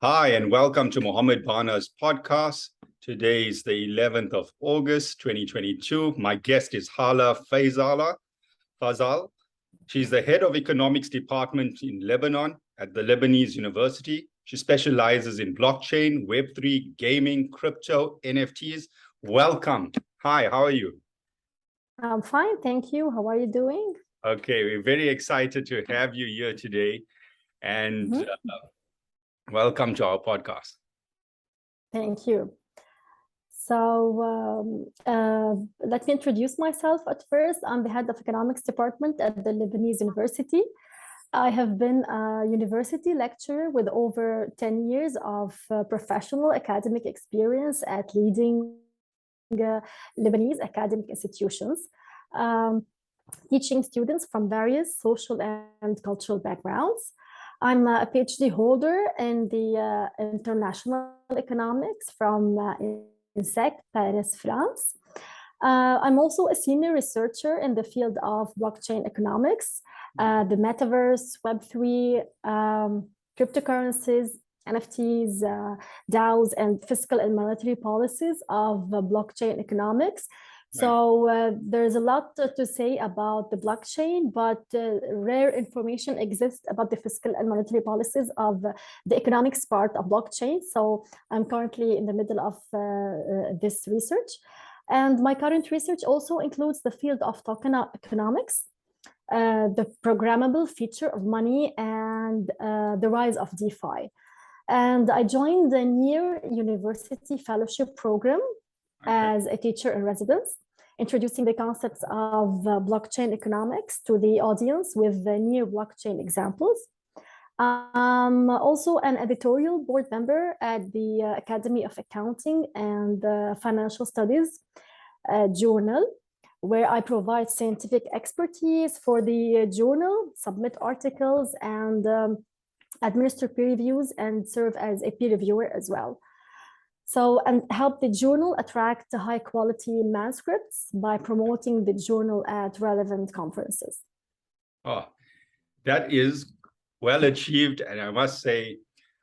Hi, and welcome to Muhammad Bana's podcast. Today is the 11th of August, 2022. My guest is Hala Faissal. She's the head of economics department in Lebanon at the Lebanese University. She specializes in blockchain, Web3, gaming, crypto, NFTs. Welcome. Hi, how are you? I'm fine, thank you. How are you doing? Okay, we're very excited to have you here today. And welcome to our podcast. Thank you. So let me introduce myself at first. I'm the head of economics department at the Lebanese University. I have been a university lecturer with over 10 years of professional academic experience at leading Lebanese academic institutions, teaching students from various social and cultural backgrounds. I'm a PhD holder in the international economics from INSEC, Paris, France. I'm also a senior researcher in the field of blockchain economics, the Metaverse, Web3, cryptocurrencies, NFTs, DAOs, and fiscal and monetary policies of blockchain economics. So there's a lot to say about the blockchain, but rare information exists about the fiscal and monetary policies of the economics part of blockchain. So I'm currently in the middle of this research. And my current research also includes the field of token economics, the programmable feature of money, and the rise of DeFi. And I joined the Near University Fellowship Program as a teacher in residence, introducing the concepts of blockchain economics to the audience with the near blockchain examples. I'm also an editorial board member at the Academy of Accounting and Financial Studies journal, where I provide scientific expertise for the journal, submit articles, and administer peer reviews and serve as a peer reviewer as well. So, and help the journal attract high quality manuscripts by promoting the journal at relevant conferences. Oh, that is well achieved. And I must say,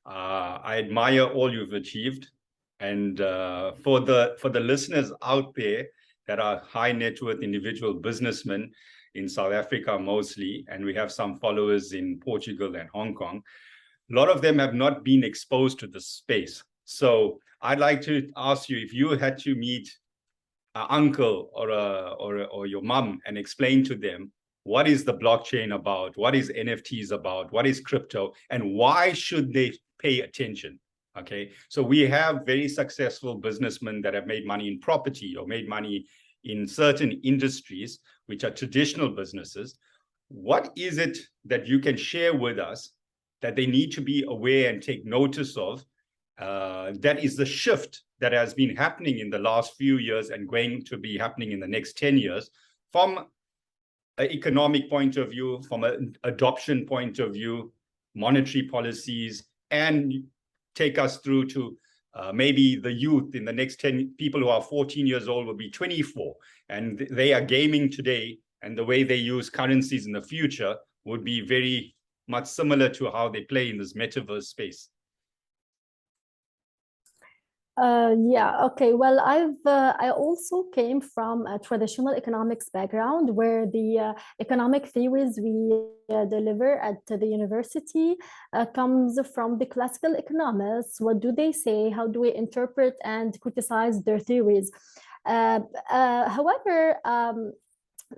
I admire all you've achieved. And for the listeners out there that are high net worth individual businessmen in South Africa mostly, and we have some followers in Portugal and Hong Kong, a lot of them have not been exposed to the space. So I'd like to ask you, if you had to meet an uncle or your mom and explain to them, what is the blockchain about? What is NFTs about? What is crypto? And why should they pay attention? Okay, so we have very successful businessmen that have made money in property or made money in certain industries, which are traditional businesses. What is it that you can share with us that they need to be aware and take notice of? That is the shift that has been happening in the last few years and going to be happening in the next 10 years from an economic point of view, from an adoption point of view, monetary policies, and take us through to maybe the youth in the next 10 people who are 14 years old will be 24, and they are gaming today, and the way they use currencies in the future would be very much similar to how they play in this metaverse space. Yeah, okay. Well, I also came from a traditional economics background where the economic theories we deliver at the university comes from the classical economists. What do they say? How do we interpret and criticize their theories? However,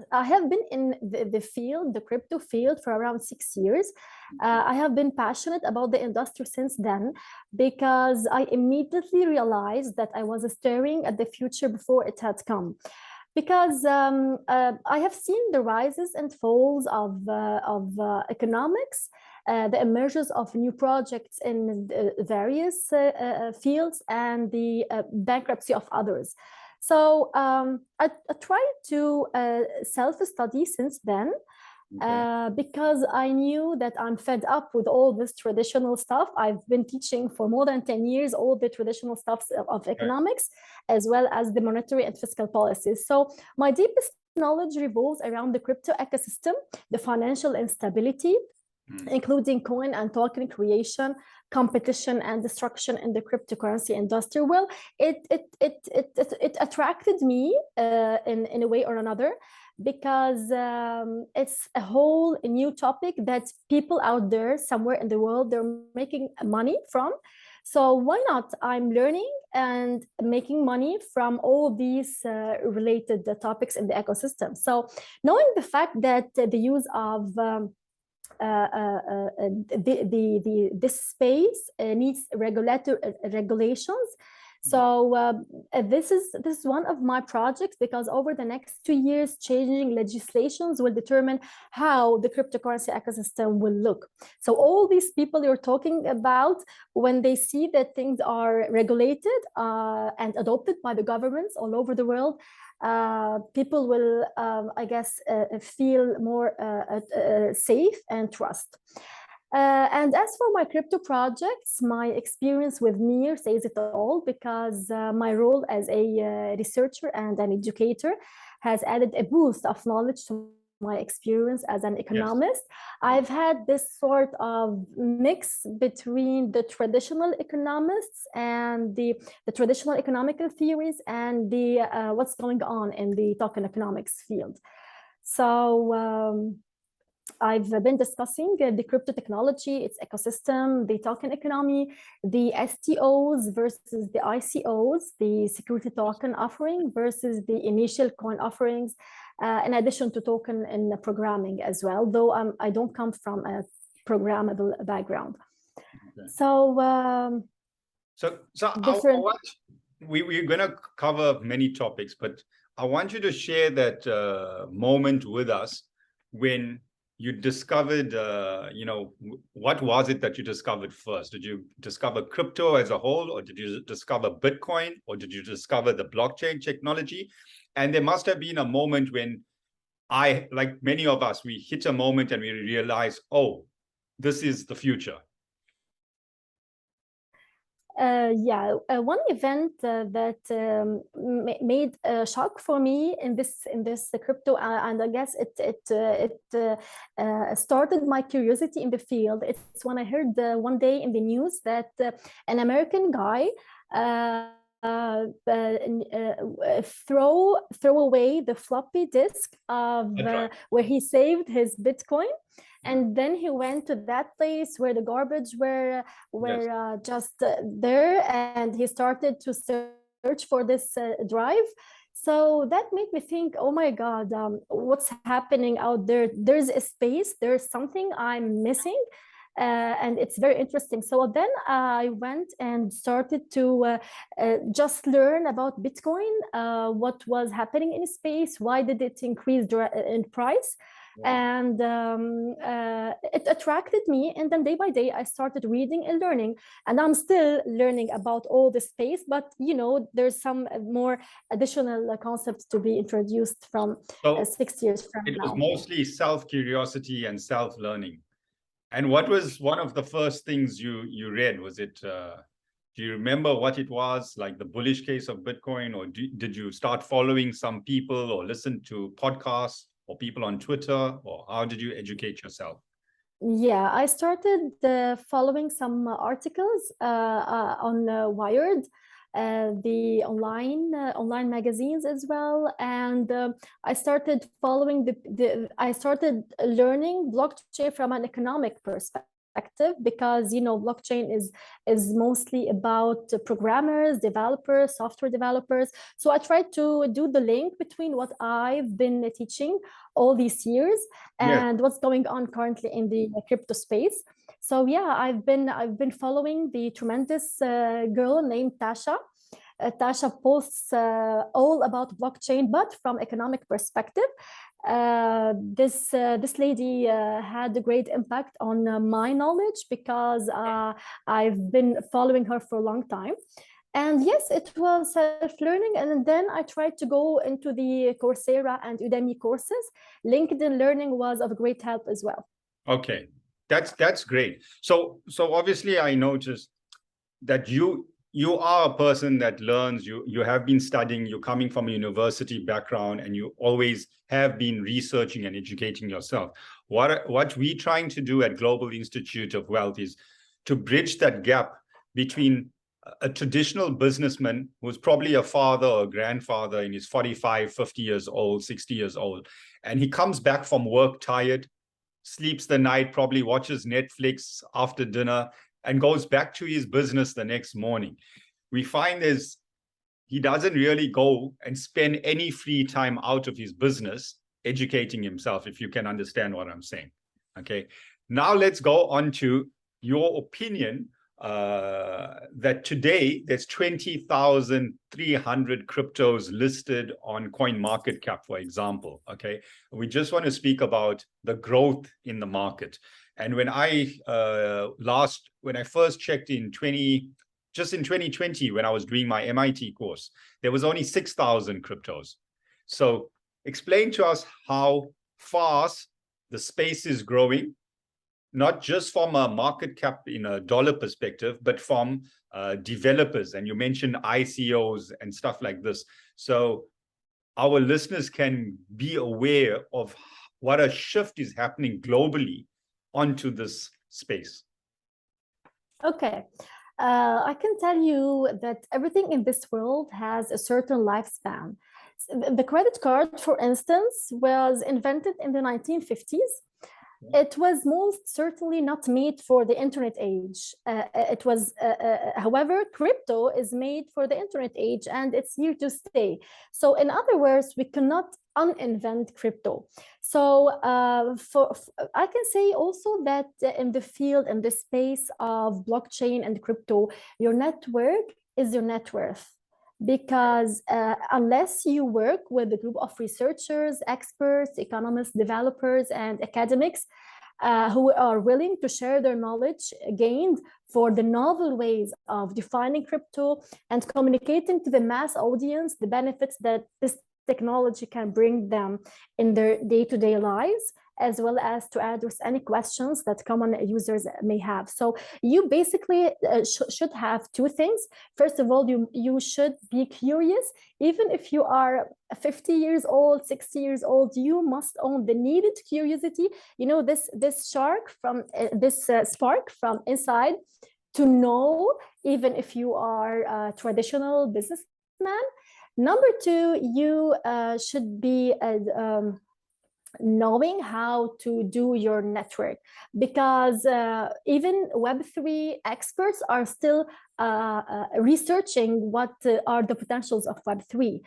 I have been in the field, the crypto field, for around 6 years. I have been passionate about the industry since then because I immediately realized that I was staring at the future before it had come. Because I have seen the rises and falls of economics, the emergence of new projects in various fields, and the bankruptcy of others. So I tried to self-study since then, because I knew that I'm fed up with all this traditional stuff. I've been teaching for more than 10 years all the traditional stuff of economics, as well as the monetary and fiscal policies. So my deepest knowledge revolves around the crypto ecosystem, the financial instability, including coin and token creation, competition and destruction in the cryptocurrency industry. Well, it attracted me in a way or another, because it's a whole new topic that people out there somewhere in the world, they're making money from. So why not? I'm learning and making money from all these related topics in the ecosystem. So knowing the fact that the use of this space needs regulations. So this is one of my projects, because over the next 2 years, changing legislations will determine how the cryptocurrency ecosystem will look. So all these people you're talking about, when they see that things are regulated and adopted by the governments all over the world, people will, I guess, feel more safe and trust. And as for my crypto projects, my experience with NIR says it all, because my role as a researcher and an educator has added a boost of knowledge to my experience as an economist. Yes. I've had this sort of mix between the traditional economists and the traditional economical theories and the what's going on in the token economics field. So I've been discussing the crypto technology, its ecosystem, the token economy, the STOs versus the ICOs, the security token offering versus the initial coin offerings, in addition to token and programming as well, though I don't come from a programmable background. Okay. So we're going to cover many topics, but I want you to share that moment with us when you discovered, what was it that you discovered first? Did you discover crypto as a whole, or did you discover Bitcoin, or did you discover the blockchain technology? And there must have been a moment when like many of us, we hit a moment and we realize, oh, this is the future. One event that made a shock for me in this crypto, and I guess it started my curiosity in the field. It's when I heard one day in the news that an American guy throw away the floppy disk of where he saved his Bitcoin. And then he went to that place where the garbage were yes. Just there, and he started to search for this drive. So that made me think, oh my God, what's happening out there? There's a space, there's something I'm missing. And it's very interesting. So then I went and started to just learn about Bitcoin, what was happening in space, why did it increase in price? Yeah. And it attracted me, and then day by day I started reading and learning, and I'm still learning about all the space, but there's some more additional concepts to be introduced from 6 years from now. It was mostly self-curiosity and self-learning. And what was one of the first things you read? Was it, do you remember what it was, like the bullish case of Bitcoin, or did you start following some people or listen to podcasts or people on Twitter, or how did you educate yourself? Yeah, I started following some articles on Wired, the online magazines as well, and I started following I started learning blockchain from an economic perspective, because blockchain is mostly about programmers, developers, software developers. So I tried to do the link between what I've been teaching all these years and what's going on currently in the crypto space. So yeah, I've been following the tremendous girl named Tasha. Tasha posts all about blockchain, but from economic perspective. This lady had a great impact on my knowledge, because I've been following her for a long time. And yes, it was self-learning. And then I tried to go into the Coursera and Udemy courses. LinkedIn Learning was of great help as well. Okay, that's great. So obviously I noticed that you are a person that learns. You have been studying, you're coming from a university background, and you always have been researching and educating yourself. What we're trying to do at Global Institute of Wealth is to bridge that gap between a traditional businessman who's probably a father or a grandfather and he's 45, 50 years old, 60 years old, and he comes back from work tired, sleeps the night, probably watches Netflix after dinner, and goes back to his business the next morning. We find he doesn't really go and spend any free time out of his business educating himself, if you can understand what I'm saying. Okay, now let's go on to your opinion that today there's 20,300 cryptos listed on CoinMarketCap, for example. Okay, we just want to speak about the growth in the market. And when I first checked in 2020, when I was doing my MIT course, there was only 6,000 cryptos. So explain to us how fast the space is growing, not just from a market cap in a dollar perspective, but from developers. And you mentioned ICOs and stuff like this. So our listeners can be aware of what a shift is happening globally onto this space. Okay. I can tell you that everything in this world has a certain lifespan. The credit card, for instance, was invented in the 1950s. It was most certainly not made for the internet age. However, crypto is made for the internet age and it's here to stay. So in other words, we cannot uninvent crypto. So I can say also that in the field, in the space of blockchain and crypto, your network is your net worth. Because unless you work with a group of researchers, experts, economists, developers, and academics who are willing to share their knowledge gained for the novel ways of defining crypto and communicating to the mass audience the benefits that this technology can bring them in their day-to-day lives, as well as to address any questions that common users may have. So you basically should have two things. First of all, you should be curious. Even if you are 50 years old, 60 years old, you must own the needed curiosity. You know, this spark from inside to know, even if you are a traditional businessman. Number two, you should be knowing how to do your network, because even Web3 experts are still researching what are the potentials of Web3.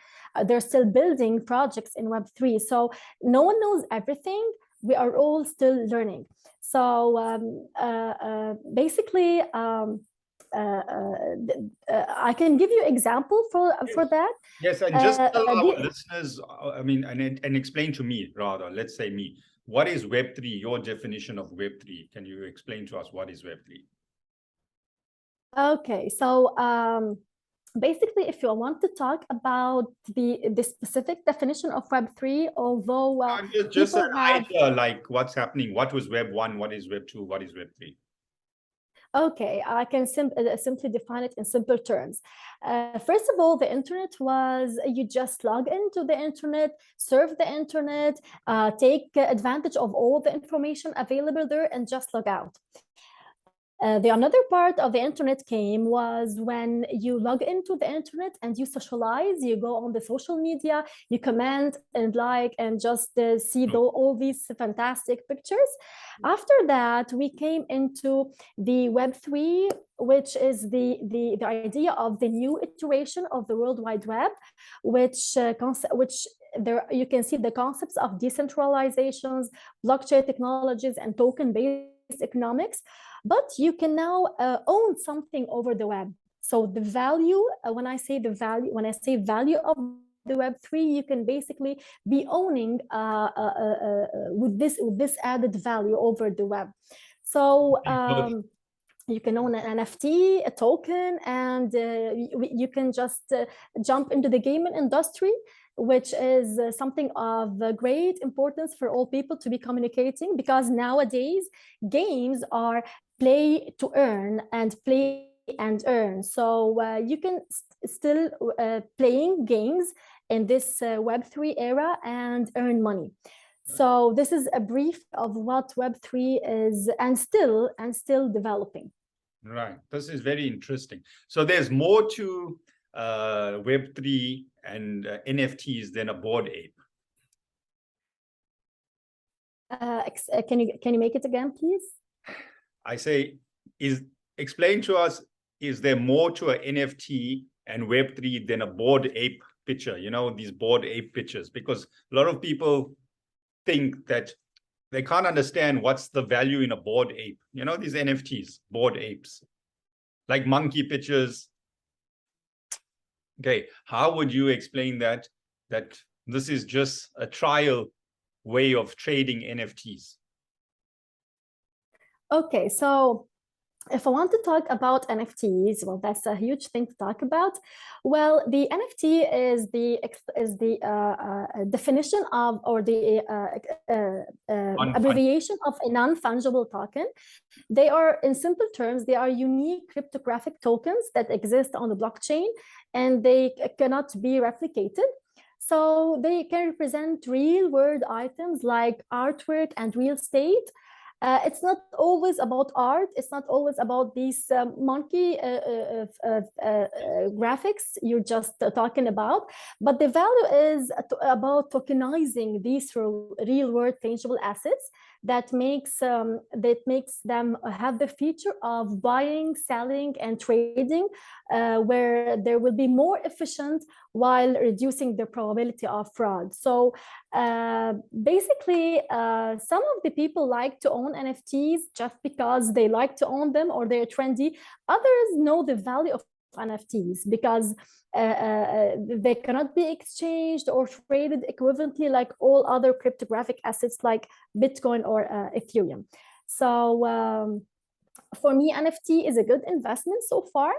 They're still building projects in Web3. So no one knows everything. We are all still learning. So basically, I can give you example for that. Yes, and just tell our listeners, I mean, and explain to me, rather, let's say me, what is Web3, your definition of Web3? Can you explain to us what is Web3? Okay, so basically, if you want to talk about the specific definition of Web3, although just an idea, like what's happening, what was Web 1, what is Web 2, what is Web 3? Okay, I can simply define it in simple terms. First of all, the internet was you just log into the internet, surf the internet, take advantage of all the information available there, and just log out. The another part of the internet came was when you log into the internet and you socialize, you go on the social media, you comment and like and just see all these fantastic pictures. After that, we came into the Web3, which is the idea of the new iteration of the World Wide Web, which there you can see the concepts of decentralizations, blockchain technologies, and token-based economics. But you can now own something over the web. So the value, when I say value of the Web3, you can basically be owning with this added value over the web. So you can own an NFT, a token, and you can just jump into the gaming industry, which is something of great importance for all people to be communicating, because nowadays games are play to earn and play and earn. So you can still playing games in this Web3 era and earn money. So this is a brief of what Web3 is and still developing. Right. This is very interesting. So there's more to Web3 and NFTs than a bored ape. Can you make it again, please? I say, explain to us, is there more to an NFT and Web3 than a bored ape picture? You know, these bored ape pictures, because a lot of people think that they can't understand what's the value in a bored ape. You know, these NFTs, bored apes, like monkey pictures. Okay, how would you explain that this is just a trial way of trading NFTs? Okay, so if I want to talk about NFTs, well, that's a huge thing to talk about. Well, the NFT is the definition of, or the abbreviation of a non-fungible token. They are, in simple terms, they are unique cryptographic tokens that exist on the blockchain, and they cannot be replicated. So they can represent real-world items like artwork and real estate. It's not always about art. It's not always about these monkey graphics you're just talking about. But the value is about tokenizing these real-world tangible assets that makes them have the feature of buying, selling, and trading, where they will be more efficient while reducing the probability of fraud. So basically, some of the people like to own NFTs just because they like to own them or they're trendy. Others know the value of NFTs because they cannot be exchanged or traded equivalently like all other cryptographic assets like Bitcoin or Ethereum. So for me, NFT is a good investment so far.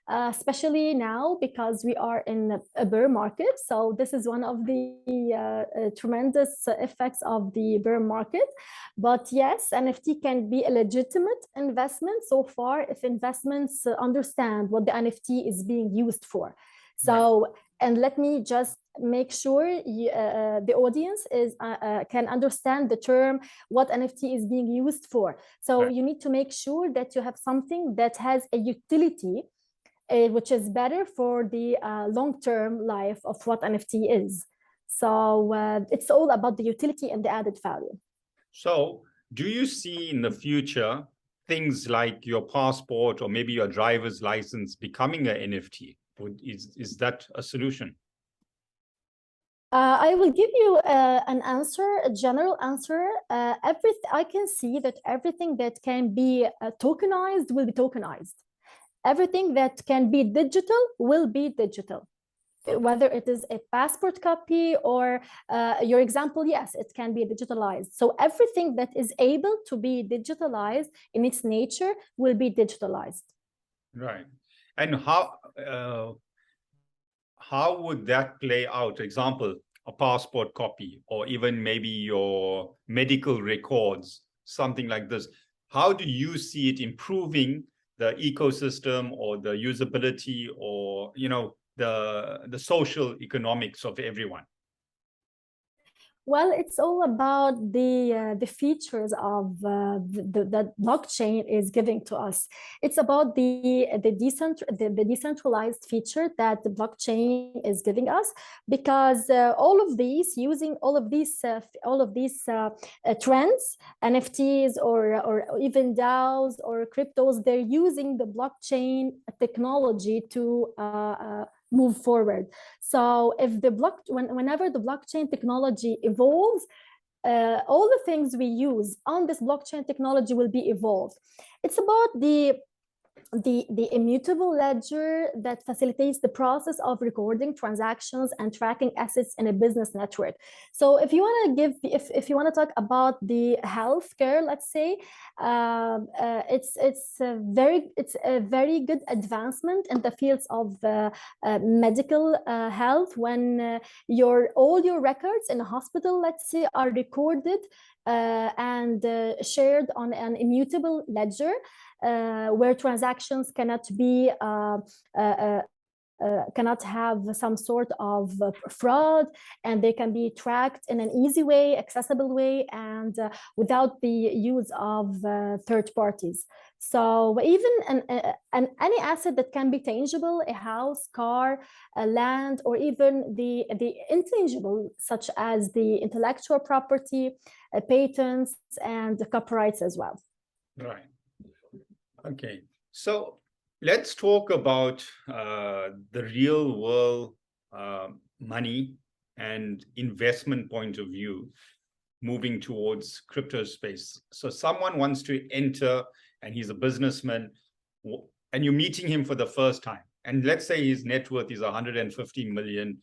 Especially now because we are in a bear market. So this is one of the tremendous effects of the bear market. But yes, NFT can be a legitimate investment so far if investments understand what the NFT is being used for. So, right. And let me just make sure the audience can understand the term what NFT is being used for. So right. You need to make sure that you have something that has a utility, which is better for the long-term life of what NFT is. So it's all about the utility and the added value. So do you see in the future things like your passport or maybe your driver's license becoming an NFT? Is that a solution? I will give you an answer, a general answer. I can see that everything that can be tokenized will be tokenized. Everything that can be digital will be digital, whether it is a passport copy or your example, yes, it can be digitalized. So everything that is able to be digitalized in its nature will be digitalized. Right. And how would that play out? Example, a passport copy, or even maybe your medical records, something like this. How do you see it improving the ecosystem or the usability or, you know, the social economics of everyone? Well, it's all about the features of that blockchain is giving to us. It's about the decentralized feature that the blockchain is giving us, because all of these trends, NFTs or even DAOs or cryptos, they're using the blockchain technology to move forward. So if whenever the blockchain technology evolves, all the things we use on this blockchain technology will be evolved. It's about the immutable ledger that facilitates the process of recording transactions and tracking assets in a business network. So if you want to if you want to talk about the healthcare, let's say, it's a very good advancement in the fields of medical health when all your records in a hospital, let's say, are recorded and shared on an immutable ledger, where transactions cannot be cannot have some sort of fraud, and they can be tracked in an easy way, accessible way, and without the use of third parties. So even any asset that can be tangible, a house, car, a land, or even the intangible, such as the intellectual property, patents, and the copyrights as well. Right. Okay. So let's talk about the real world money and investment point of view moving towards crypto space. So someone wants to enter and he's a businessman and you're meeting him for the first time. And let's say his net worth is $150 million.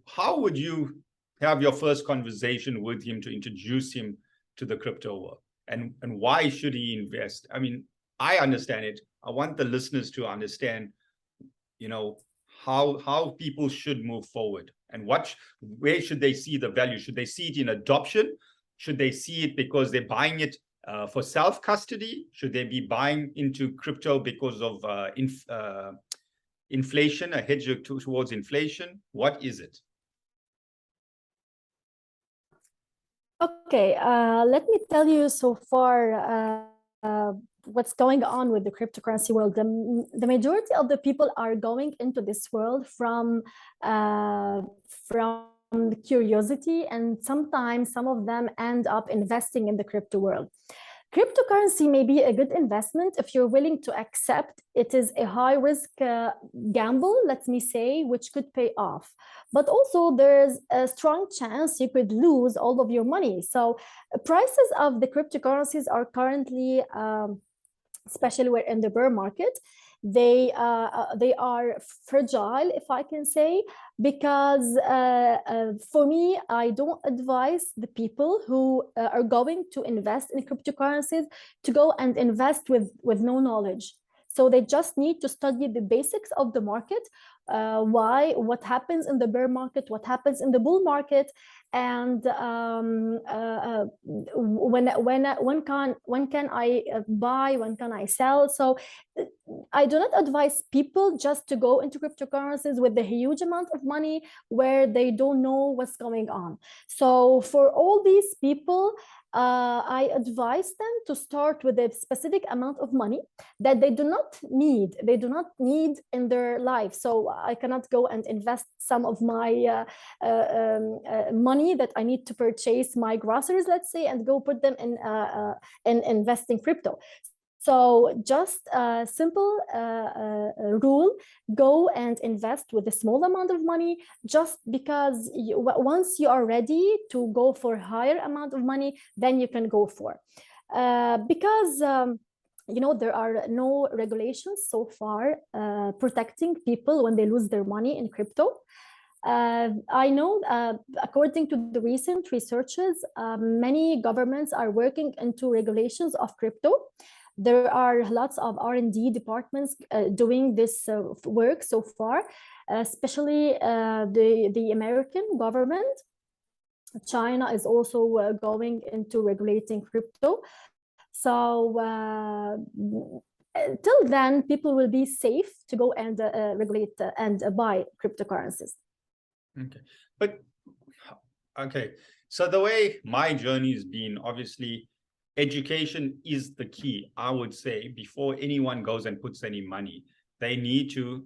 How would you have your first conversation with him to introduce him to the crypto world? And why should he invest? I mean, I understand it. I want the listeners to understand, you know, how people should move forward and where should they see the value? Should they see it in adoption? Should they see it because they're buying it for self-custody? Should they be buying into crypto because of inflation, a hedge towards inflation? What is it? Okay, let me tell you so far what's going on with the cryptocurrency world. The majority of the people are going into this world from curiosity, and sometimes some of them end up investing in the crypto world. Cryptocurrency may be a good investment if you're willing to accept it is a high risk gamble, let me say, which could pay off. But also there's a strong chance you could lose all of your money. So prices of the cryptocurrencies are currently, especially we're in the bear market, they are fragile, if I can say, because for me, I don't advise the people who are going to invest in cryptocurrencies to go and invest with no knowledge. So they just need to study the basics of the market, what happens in the bear market, what happens in the bull market, and when can I buy, when can I sell. So I do not advise people just to go into cryptocurrencies with a huge amount of money where they don't know what's going on. So for all these people, I advise them to start with a specific amount of money that they do not need in their life. So I cannot go and invest some of my money that I need to purchase my groceries, let's say, and go put them in investing crypto. So just a simple rule, go and invest with a small amount of money, just because once you are ready to go for a higher amount of money, then you can go for. Because you know, there are no regulations so far protecting people when they lose their money in crypto. I know, according to the recent researches, many governments are working into regulations of crypto. There are lots of R&D departments doing this work so far, especially the American government. China is also going into regulating crypto. So till then, people will be safe to go and regulate and buy cryptocurrencies. Okay, but okay. So the way my journey has been, obviously, education is the key. I would say before anyone goes and puts any money, they need to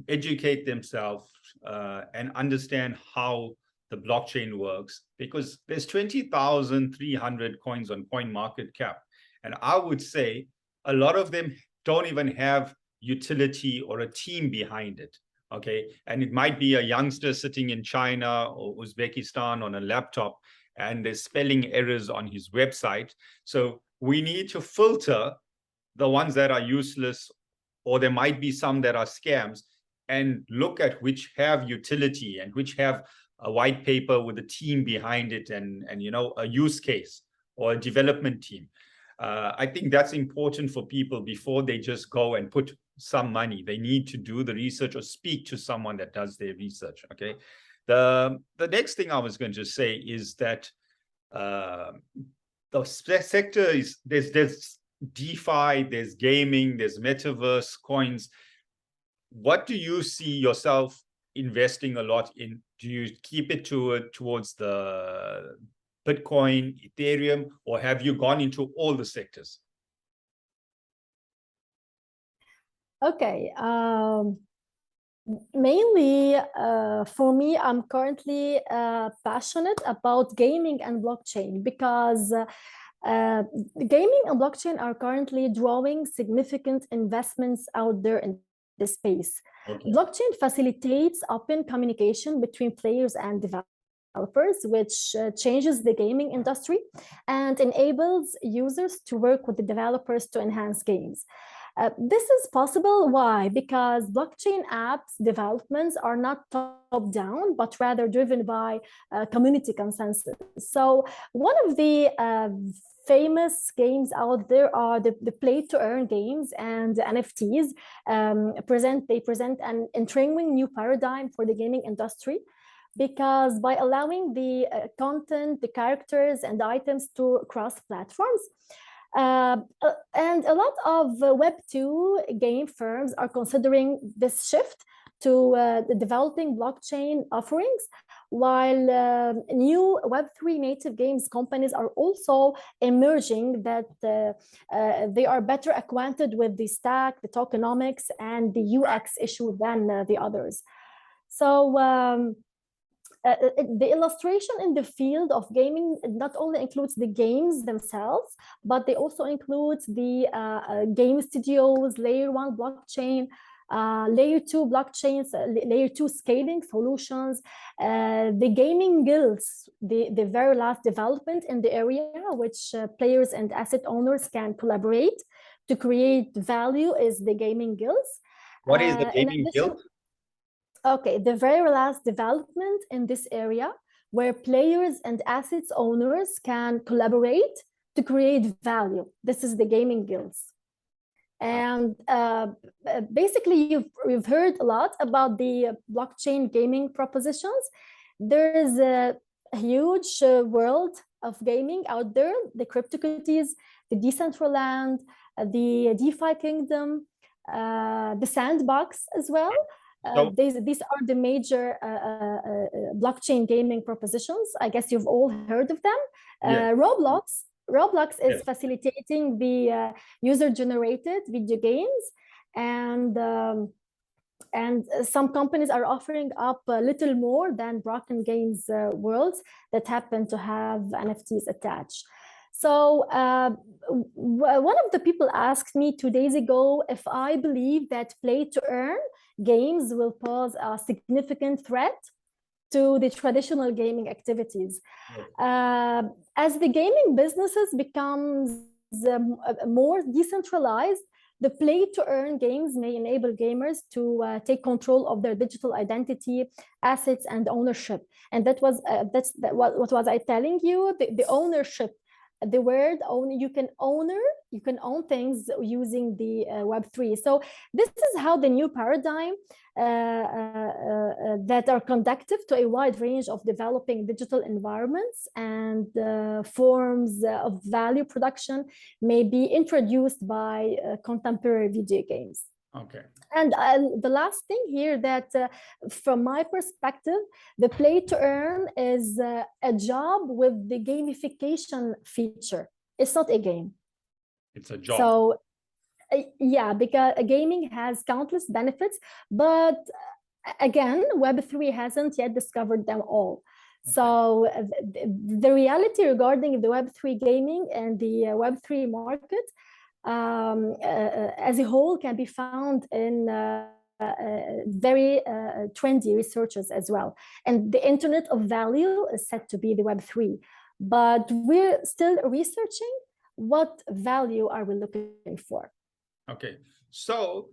educate themselves and understand how the blockchain works, because there's 20,300 coins on CoinMarketCap. And I would say a lot of them don't even have utility or a team behind it. Okay. And it might be a youngster sitting in China or Uzbekistan on a laptop, and there's spelling errors on his website. So we need to filter the ones that are useless, or there might be some that are scams, and look at which have utility and which have a white paper with a team behind it, and you know, a use case or a development team. I think that's important for people before they just go and put some money. They need to do the research or speak to someone that does their research. Okay. The next thing I was going to say is that the sector is, there's DeFi, there's gaming, there's Metaverse coins. what do you see yourself investing a lot in? Do you keep it towards the Bitcoin, Ethereum, or have you gone into all the sectors? Okay. Mainly, for me, I'm currently passionate about gaming and blockchain because gaming and blockchain are currently drawing significant investments out there in this space. Okay. Blockchain facilitates open communication between players and developers, which changes the gaming industry and enables users to work with the developers to enhance games. This is possible. Why? Because blockchain apps developments are not top down, but rather driven by community consensus. So one of the famous games out there are the play to earn games and NFTs. They present an intriguing new paradigm for the gaming industry, because by allowing the content, the characters, and the items to cross platforms, and a lot of Web2 game firms are considering this shift to the developing blockchain offerings, while new Web3 native games companies are also emerging that they are better acquainted with the stack, the tokenomics, and the UX issue than the others. So the illustration in the field of gaming not only includes the games themselves, but they also include the game studios, layer 1 blockchain, layer 2 blockchains, layer 2 scaling solutions, the gaming guilds, the very last development in the area, which players and asset owners can collaborate to create value, is the gaming guilds. What is the gaming guild? Okay, the very last development in this area, where players and assets owners can collaborate to create value. This is the gaming guilds. And basically, you've heard a lot about the blockchain gaming propositions. There is a huge world of gaming out there: the CryptoCitties, the Decentraland, the DeFi Kingdom, the Sandbox as well. These are the major blockchain gaming propositions. I guess you've all heard of them. Yeah. Roblox is facilitating the user-generated video games, and some companies are offering up a little more than Broken Games worlds that happen to have NFTs attached. So one of the people asked me 2 days ago if I believe that play-to-earn games will pose a significant threat to the traditional gaming activities. As the gaming businesses becomes more decentralized, the play-to-earn games may enable gamers to take control of their digital identity, assets, and ownership. And what was I telling you? The ownership. The word own, you can own things using the Web3. So this is how the new paradigm that are conducive to a wide range of developing digital environments and forms of value production may be introduced by contemporary video games. Okay. And the last thing here, that from my perspective, the play to earn is a job with the gamification feature. It's not a game. It's a job. So yeah, because gaming has countless benefits, but again, Web3 hasn't yet discovered them all. Okay. So the reality regarding the Web3 gaming and the Web3 market as a whole can be found in very trendy researchers as well. And the Internet of Value is said to be the Web3, but we're still researching what value are we looking for. Okay, so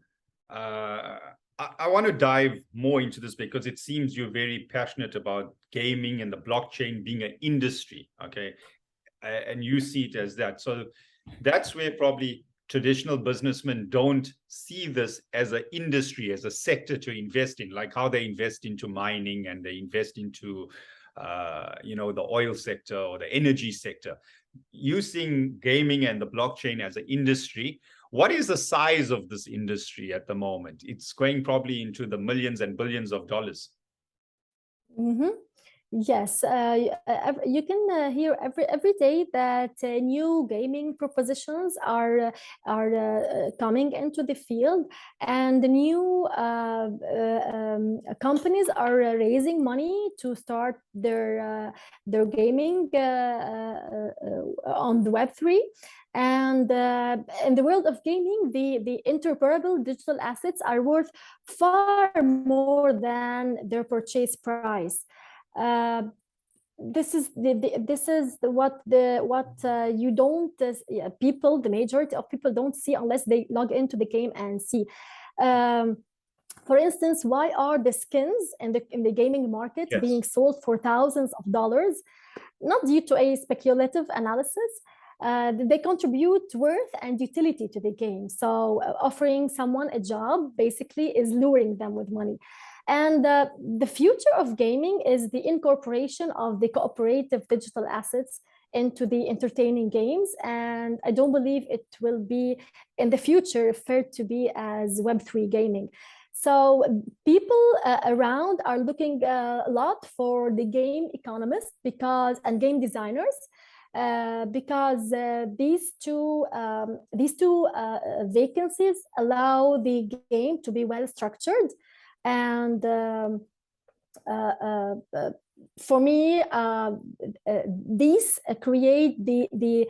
I want to dive more into this because it seems you're very passionate about gaming and the blockchain being an industry, okay? And you see it as that. So that's where probably traditional businessmen don't see this as an industry, as a sector to invest in, like how they invest into mining and they invest into, the oil sector or the energy sector. Using gaming and the blockchain as an industry, What is the size of this industry at the moment? It's going probably into the millions and billions of dollars. Mm-hmm. Yes, you can hear every day that new gaming propositions are coming into the field, and the new companies are raising money to start their gaming on the Web3. And in the world of gaming, the interoperable digital assets are worth far more than their purchase price. This is what you don't people, the majority of people don't see unless they log into the game and see. For instance, why are the skins in the gaming market being sold for thousands of dollars? Not due to a speculative analysis. They contribute worth and utility to the game. So offering someone a job basically is luring them with money. And the future of gaming is the incorporation of the cooperative digital assets into the entertaining games. And I don't believe it will be in the future referred to be as Web3 gaming. So people around are looking a lot for the game economists and game designers, because these two vacancies allow the game to be well structured. And for me, these create the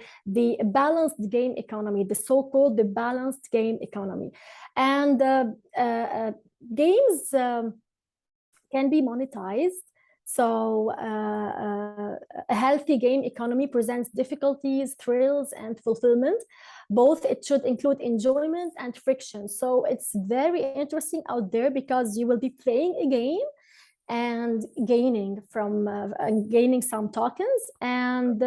balanced game economy, the so-called the balanced game economy. And games can be monetized. So a healthy game economy presents difficulties, thrills, and fulfillment. Both it should include enjoyment and friction. So it's very interesting out there because you will be playing a game and gaining some tokens. And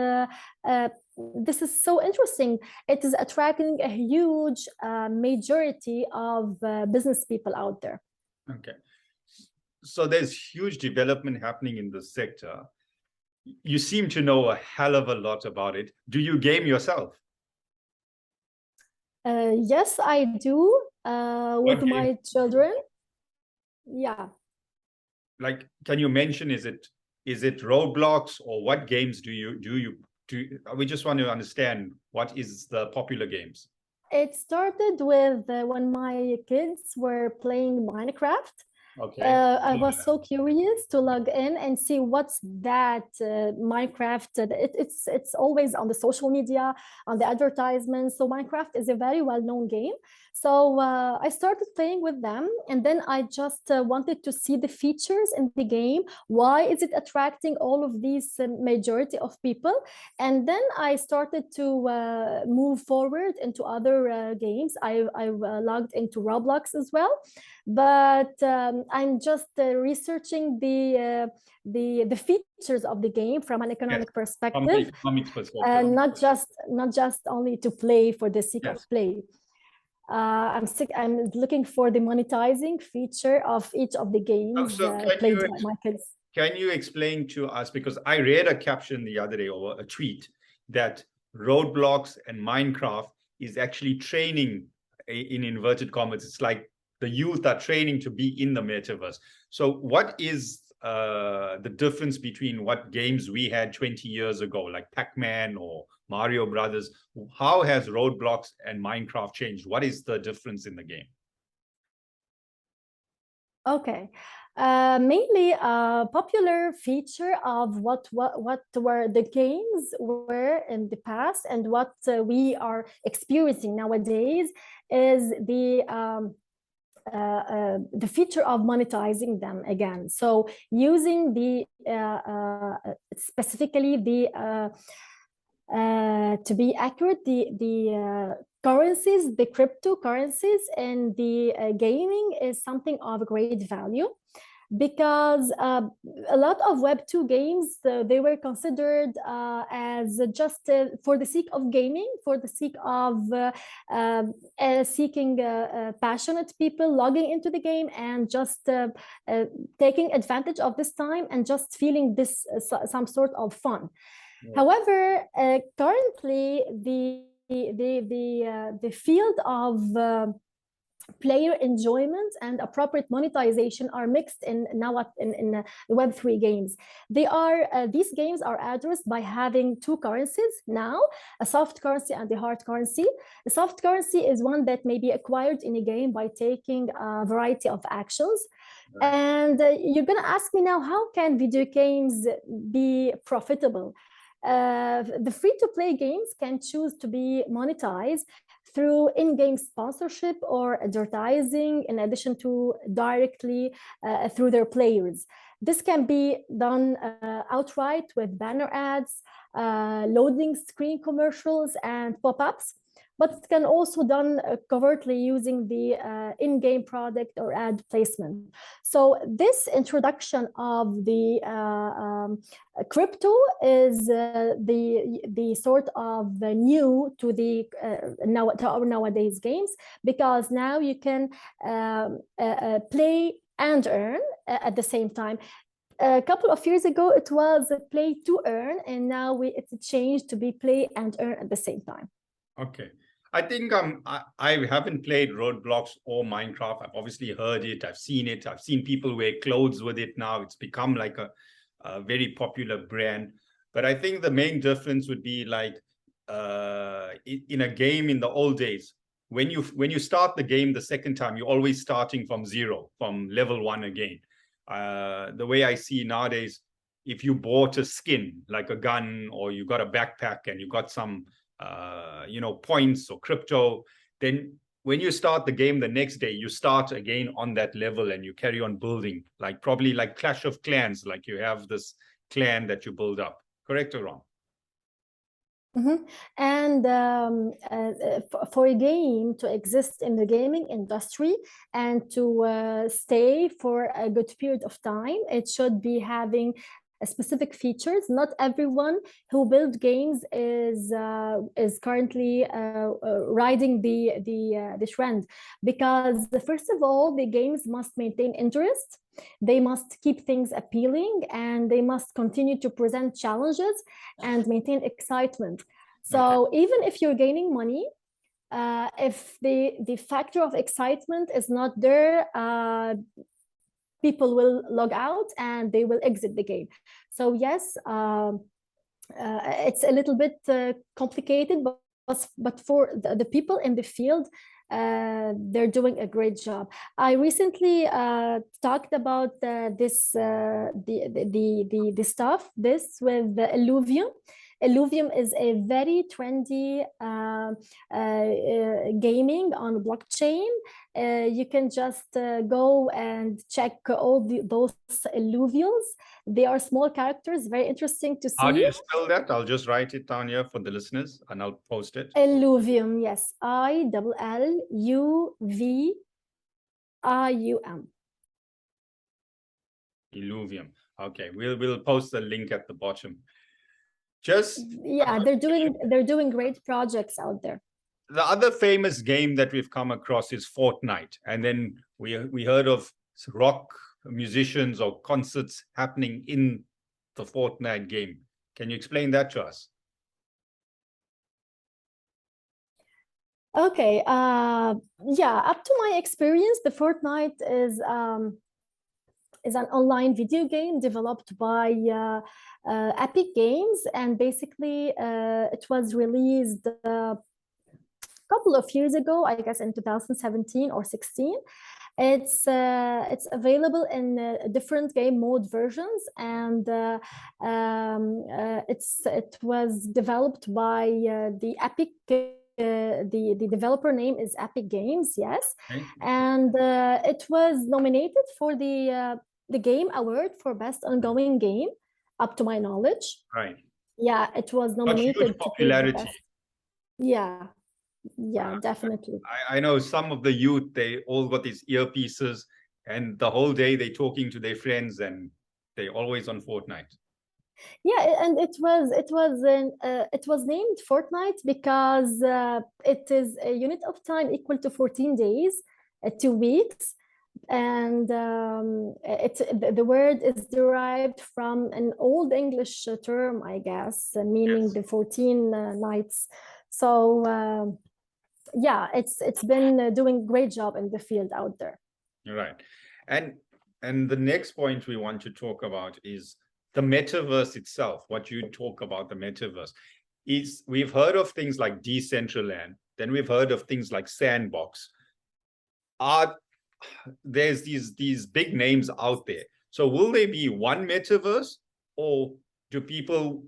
this is so interesting. It is attracting a huge majority of business people out there. Okay. So there's huge development happening in the sector. You seem to know a hell of a lot about it. Do you game yourself? Yes, I do, with my children. Yeah. Like, can you mention, is it Roblox, or what games do you? We just want to understand what is the popular games. It started with when my kids were playing Minecraft. Okay. I was so curious to log in and see what's that Minecraft. It's always on the social media, on the advertisements. So Minecraft is a very well-known game. So I started playing with them, and then I just wanted to see the features in the game. Why is it attracting all of these majority of people? And then I started to move forward into other games. I logged into Roblox as well, but I'm just researching the features of the game from an economic perspective, and not just only to play for the sake of play. I'm looking for the monetizing feature of each of the games played by my kids. Can you explain to us, because I read a caption the other day, or a tweet, that Roblox and Minecraft is actually training, in inverted commas, it's like the youth are training to be in the metaverse. So what is the difference between what games we had 20 years ago, like Pac-Man or Mario Brothers? How has Roblox and Minecraft changed? What is the difference in the game? Okay. Mainly a popular feature of what were the games were in the past and what we are experiencing nowadays is the feature of monetizing them again. So using the specifically the to be accurate, the currencies, the cryptocurrencies in the gaming is something of great value, because a lot of Web2 games, they were considered as just for the sake of gaming, for the sake of seeking passionate people logging into the game and just taking advantage of this time and just feeling this some sort of fun. However, currently the field of player enjoyment and appropriate monetization are mixed in now in Web3 games. These games are addressed by having two currencies now, a soft currency and a hard currency. The soft currency is one that may be acquired in a game by taking a variety of actions. Right. And you're going to ask me now, how can video games be profitable? The free-to-play games can choose to be monetized through in-game sponsorship or advertising, in addition to directly through their players. This can be done outright with banner ads, loading screen commercials, and pop-ups, but it can also be done covertly using the in-game product or ad placement. So this introduction of the crypto is the sort of new to the nowadays games, because now you can play and earn at the same time. A couple of years ago, it was play to earn, and now it's changed to be play and earn at the same time. Okay. I think I haven't played Roblox or Minecraft. I've obviously heard it. I've seen it. I've seen people wear clothes with it now. It's become like a very popular brand. But I think the main difference would be like in a game in the old days, when you start the game the second time, you're always starting from zero, from level 1 again. The way I see nowadays, if you bought a skin, like a gun, or you got a backpack and you got some points or crypto, then when you start the game the next day, you start again on that level and you carry on building, like probably like Clash of Clans, like you have this clan that you build up. Correct or wrong? Mm-hmm. And for a game to exist in the gaming industry and to stay for a good period of time, it should be having specific features. Not everyone who builds games is currently riding the trend, because first of all, the games must maintain interest. They must keep things appealing, and they must continue to present challenges and maintain excitement. So even if you're gaining money, if the factor of excitement is not there, people will log out and they will exit the game. So yes, it's a little bit complicated, but for the people in the field, they're doing a great job. I recently talked about this with the Illuvium. Illuvium is a very trendy gaming on blockchain. You can just go and check all those illuvials. They are small characters, very interesting to see. How do you spell that? I'll just write it down here for the listeners and I'll post it. Illuvium, yes. ILLUVIUM. Illuvium. Okay, we'll post the link at the bottom. They're doing great projects out there. The other famous game that we've come across is Fortnite, and then we heard of rock musicians or concerts happening in the Fortnite game. Can you explain that to us? Okay. Up to my experience, the Fortnite is an online video game developed by Epic Games, and basically it was released a couple of years ago, I guess in 2017 or 16. It's available in different game mode versions, and it was developed by the Epic. The developer name is Epic Games, yes, okay. And it was nominated for the Game Award for Best Ongoing Game, up to my knowledge. Right. Yeah, it was nominated. Huge popularity. Yeah, definitely. I know some of the youth, they all got these earpieces, and the whole day they're talking to their friends, and they're always on Fortnite. Yeah, and it was named Fortnite because it is a unit of time equal to 14 days, 2 weeks. And the word is derived from an old English term, I guess, meaning yes, the 14 nights. So yeah, it's been doing a great job in the field out there. Right. And the next point we want to talk about is the metaverse itself. What you talk about the metaverse is, we've heard of things like Decentraland, then we've heard of things like Sandbox. There's these big names out there. So will there be one metaverse, or do people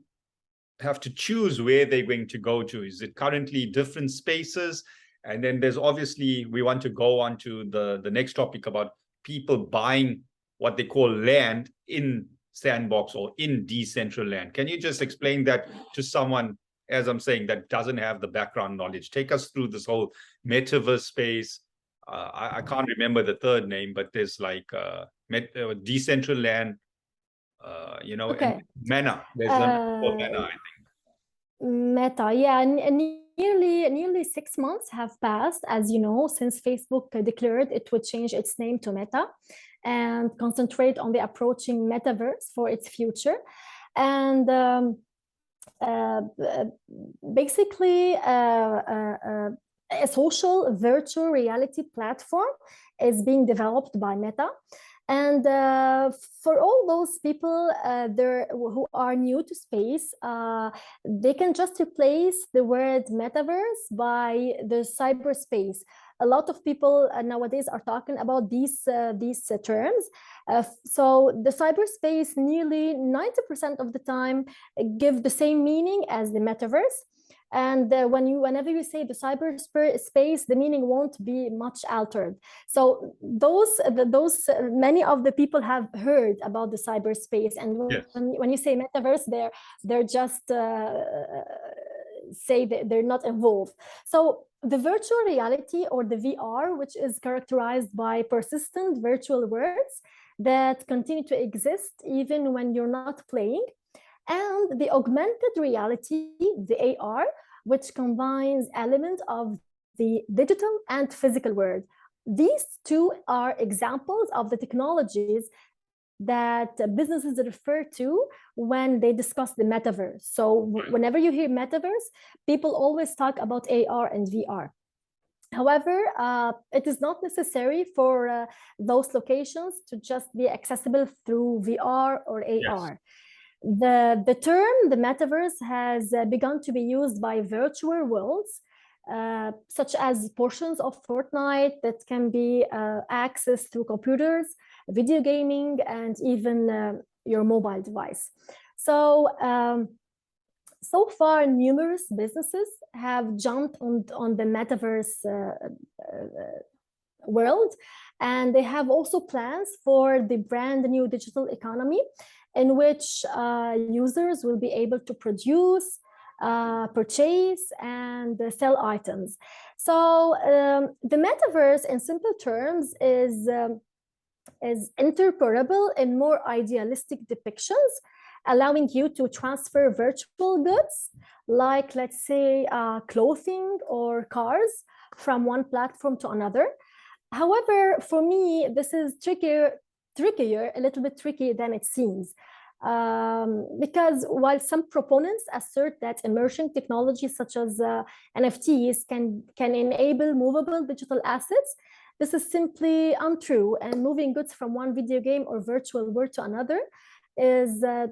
have to choose where they're going to go to? Is it currently different spaces? And then there's obviously, we want to go on to the next topic about people buying what they call land in Sandbox or in Decentraland. Can you just explain that to someone, as I'm saying, that doesn't have the background knowledge? Take us through this whole metaverse space. I can't remember the third name, but there's like Decentraland, Okay. and Mana. There's one called Mana, I think. Meta, yeah, nearly 6 months have passed, as you know, since Facebook declared it would change its name to Meta and concentrate on the approaching metaverse for its future. And basically, a social virtual reality platform is being developed by Meta. And for all those people there who are new to space, they can just replace the word metaverse by the cyberspace. A lot of people nowadays are talking about these terms. So the cyberspace, nearly 90% of the time, give the same meaning as the metaverse. And whenever you say the cyberspace, the meaning won't be much altered. So those many of the people have heard about the cyberspace, and Yes. when you say metaverse, they're just say that they're not involved. So the virtual reality, or the VR, which is characterized by persistent virtual worlds that continue to exist even when you're not playing, and the augmented reality, the AR, which combines elements of the digital and physical world. These two are examples of the technologies that businesses refer to when they discuss the metaverse. So whenever you hear metaverse, people always talk about AR and VR. However, it is not necessary for those locations to just be accessible through VR or AR. Yes. The term, the metaverse, has begun to be used by virtual worlds, such as portions of Fortnite that can be accessed through computers, video gaming, and even your mobile device. So, so far, numerous businesses have jumped on the metaverse world, and they have also plans for the brand new digital economy, in which users will be able to produce, purchase, and sell items. So the metaverse, in simple terms, is interoperable in more idealistic depictions, allowing you to transfer virtual goods, like, let's say, clothing or cars, from one platform to another. However, for me, this is trickier, a little bit tricky than it seems. Because while some proponents assert that emerging technologies such as NFTs can enable movable digital assets, this is simply untrue, and moving goods from one video game or virtual world to another is a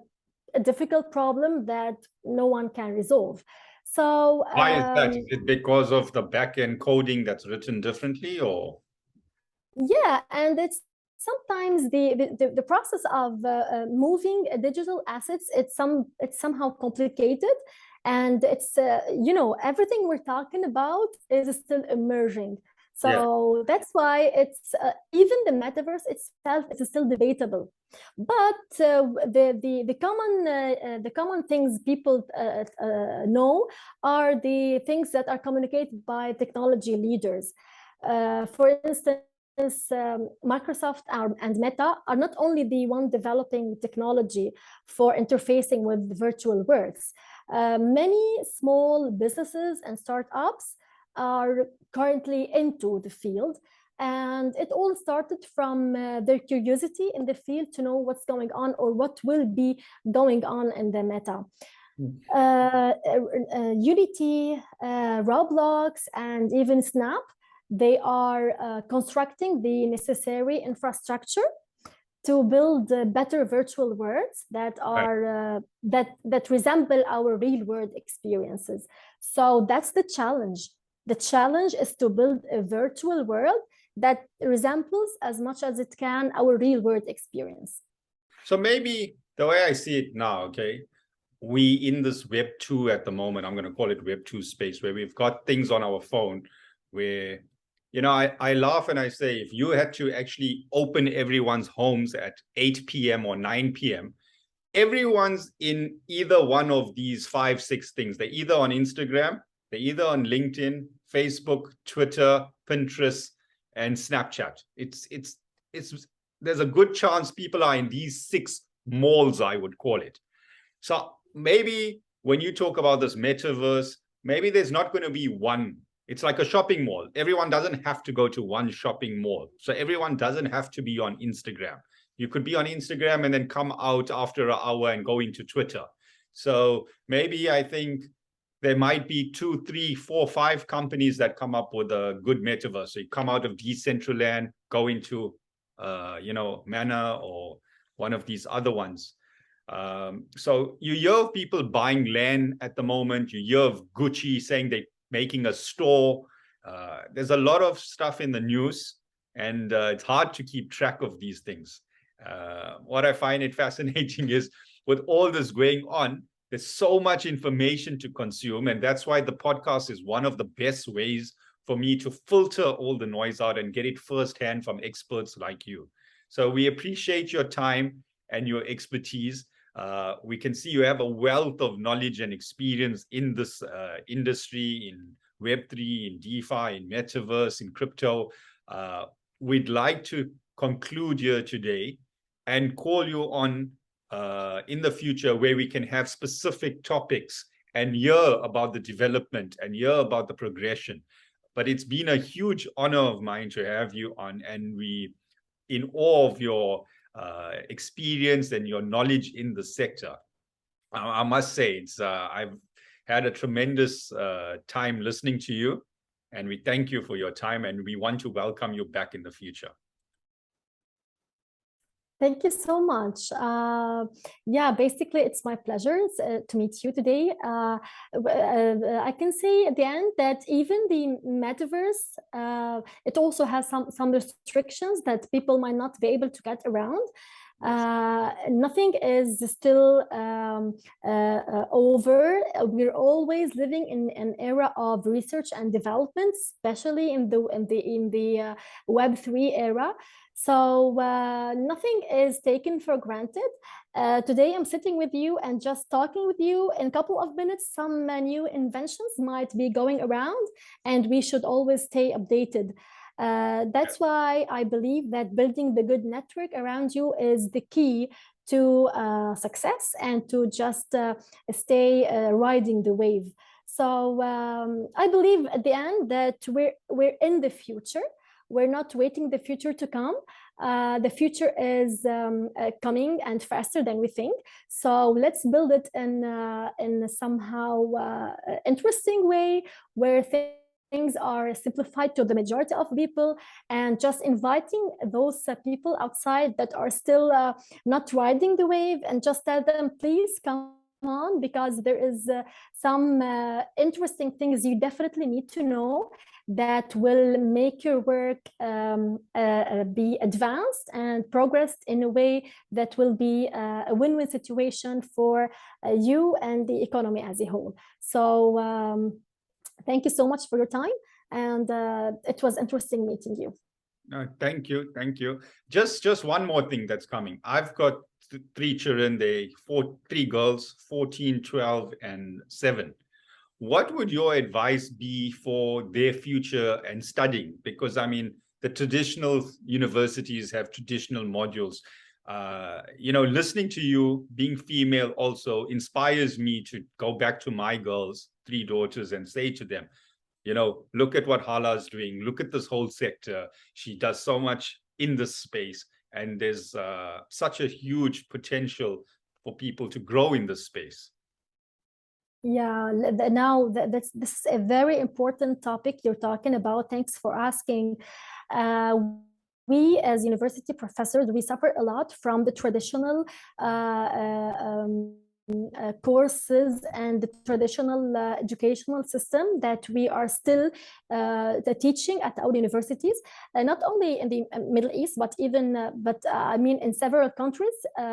difficult problem that no one can resolve. So why is that? Is it because of the back-end coding that's written differently, or? Yeah, and it's sometimes the process of moving digital assets, it's somehow complicated, and it's everything we're talking about is still emerging. So that's why it's even the metaverse itself is still debatable. But the common things people know are the things that are communicated by technology leaders. For instance, Microsoft and Meta are not only the one developing technology for interfacing with virtual worlds. Many small businesses and startups are currently into the field, and it all started from their curiosity in the field to know what's going on or what will be going on in the meta. Unity, Roblox, and even Snap, they are constructing the necessary infrastructure to build better virtual worlds that Right. are that resemble our real world experiences. So that's the challenge. The challenge is to build a virtual world that resembles as much as it can our real world experience. So maybe the way I see it now, okay, we in this Web 2 at the moment, I'm going to call it Web 2 space, where we've got things on our phone where, I laugh and I say, if you had to actually open everyone's homes at 8 p.m. or 9 p.m., everyone's in either one of these 5, 6 things. They're either on Instagram, they're either on LinkedIn, Facebook, Twitter, Pinterest, and Snapchat. It's there's a good chance people are in these 6 malls, I would call it. So maybe when you talk about this metaverse, maybe there's not going to be one. It's like a shopping mall. Everyone doesn't have to go to one shopping mall. So everyone doesn't have to be on Instagram. You could be on Instagram and then come out after an hour and go into Twitter. So maybe I think there might be 2, 3, 4, 5 companies that come up with a good metaverse. So you come out of Decentraland, go into, Mana or one of these other ones. So you hear of people buying land at the moment. You hear of Gucci saying they're making a store. There's a lot of stuff in the news, and it's hard to keep track of these things. What I find it fascinating is with all this going on, there's so much information to consume. And that's why the podcast is one of the best ways for me to filter all the noise out and get it firsthand from experts like you. So we appreciate your time and your expertise. We can see you have a wealth of knowledge and experience in this industry, in Web3, in DeFi, in Metaverse, in crypto. We'd like to conclude here today and call you on in the future where we can have specific topics and hear about the development and hear about the progression. But it's been a huge honor of mine to have you on, and we in awe of your experience and your knowledge in the sector. I must say, I've had a tremendous time listening to you, and we thank you for your time, and we want to welcome you back in the future. Thank you so much. Yeah, basically, it's my pleasure to meet you today. I can say at the end that even the metaverse, it also has some restrictions that people might not be able to get around. Nothing is still over. We're always living in an era of research and development, especially in the Web3 era. So nothing is taken for granted. Today I'm sitting with you and just talking with you. In a couple of minutes, some new inventions might be going around, and we should always stay updated. That's why I believe that building the good network around you is the key to success and to just stay riding the wave. So I believe at the end that we're in the future. We're not waiting the future to come. The future is coming and faster than we think. So let's build it in a somehow interesting way where things are simplified to the majority of people, and just inviting those people outside that are still not riding the wave, and just tell them, please come on, because there is some interesting things you definitely need to know that will make your work be advanced and progressed in a way that will be a win-win situation for you and the economy as a whole. So thank you so much for your time, and it was interesting meeting you. Thank you. Just one more thing that's coming. I've got 3 children. 3 girls, 14, 12, and 7. What would your advice be for their future and studying? Because I mean, the traditional universities have traditional modules. Listening to you, being female, also inspires me to go back to my girls, 3 daughters, and say to them, look at what Hala is doing. Look at this whole sector. She does so much in this space, and there's such a huge potential for people to grow in this space. Yeah, this is a very important topic you're talking about. Thanks for asking. Uh, we as university professors, we suffer a lot from the traditional courses and the traditional educational system that we are still teaching at our universities, not only in the Middle East, but even, I mean, in several countries,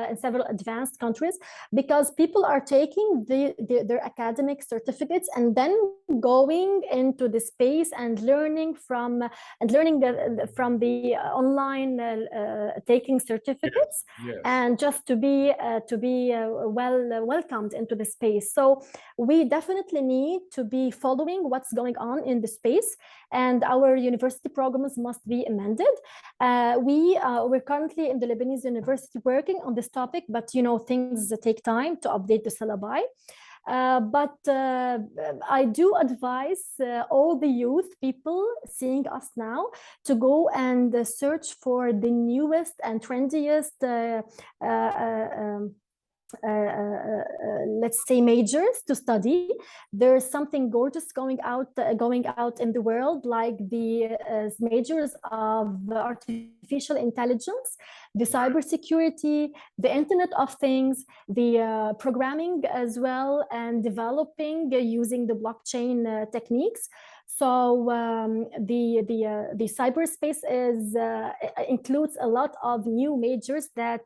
in several advanced countries, because people are taking their academic certificates and then going into the space and learning from the online taking certificates, Yes. and just to be welcomed into the space. So we definitely need to be following what's going on in the space, and our university programs must be amended. We're currently in the Lebanese University working on this topic, but things take time to update the syllabi. But I do advise all the youth people seeing us now to go and search for the newest and trendiest let's say majors to study. There's something gorgeous going out in the world, like the majors of artificial intelligence, the cybersecurity, the Internet of Things, the programming as well, and developing using the blockchain techniques. So the cyberspace includes a lot of new majors that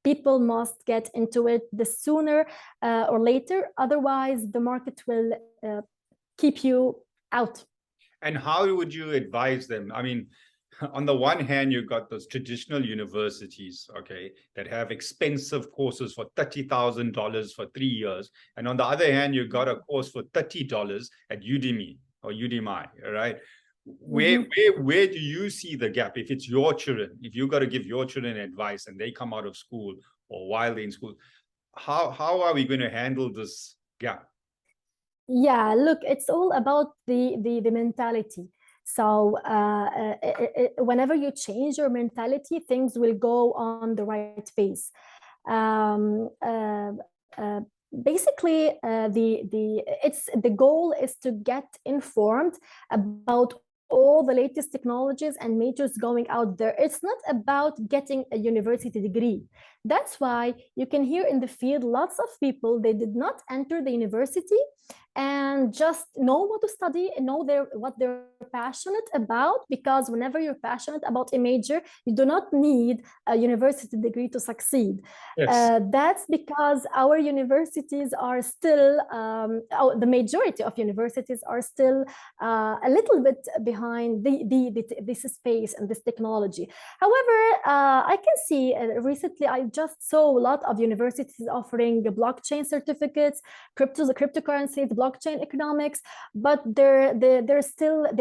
people must get into it the sooner or later. Otherwise, the market will keep you out. And how would you advise them? I mean, on the one hand, you've got those traditional universities, okay, that have expensive courses for $30,000 for 3 years. And on the other hand, you've got a course for $30 at Udemy or Udemy, right? Where do you see the gap? If it's your children, if you've got to give your children advice and they come out of school or while they're in school, how are we going to handle this gap? Yeah, look, it's all about the mentality. So whenever you change your mentality, things will go on the right pace. Basically, the goal is to get informed about all the latest technologies and majors going out there. It's not about getting a university degree. That's why you can hear in the field lots of people, they did not enter the university and just know what to study and know what they're passionate about, because whenever you're passionate about a major, you do not need a university degree to succeed. Yes. That's because our universities are still, the majority of universities are still a little bit behind this space and this technology. However, I can see recently I just saw a lot of universities offering blockchain certificates, cryptocurrencies, blockchain economics, but they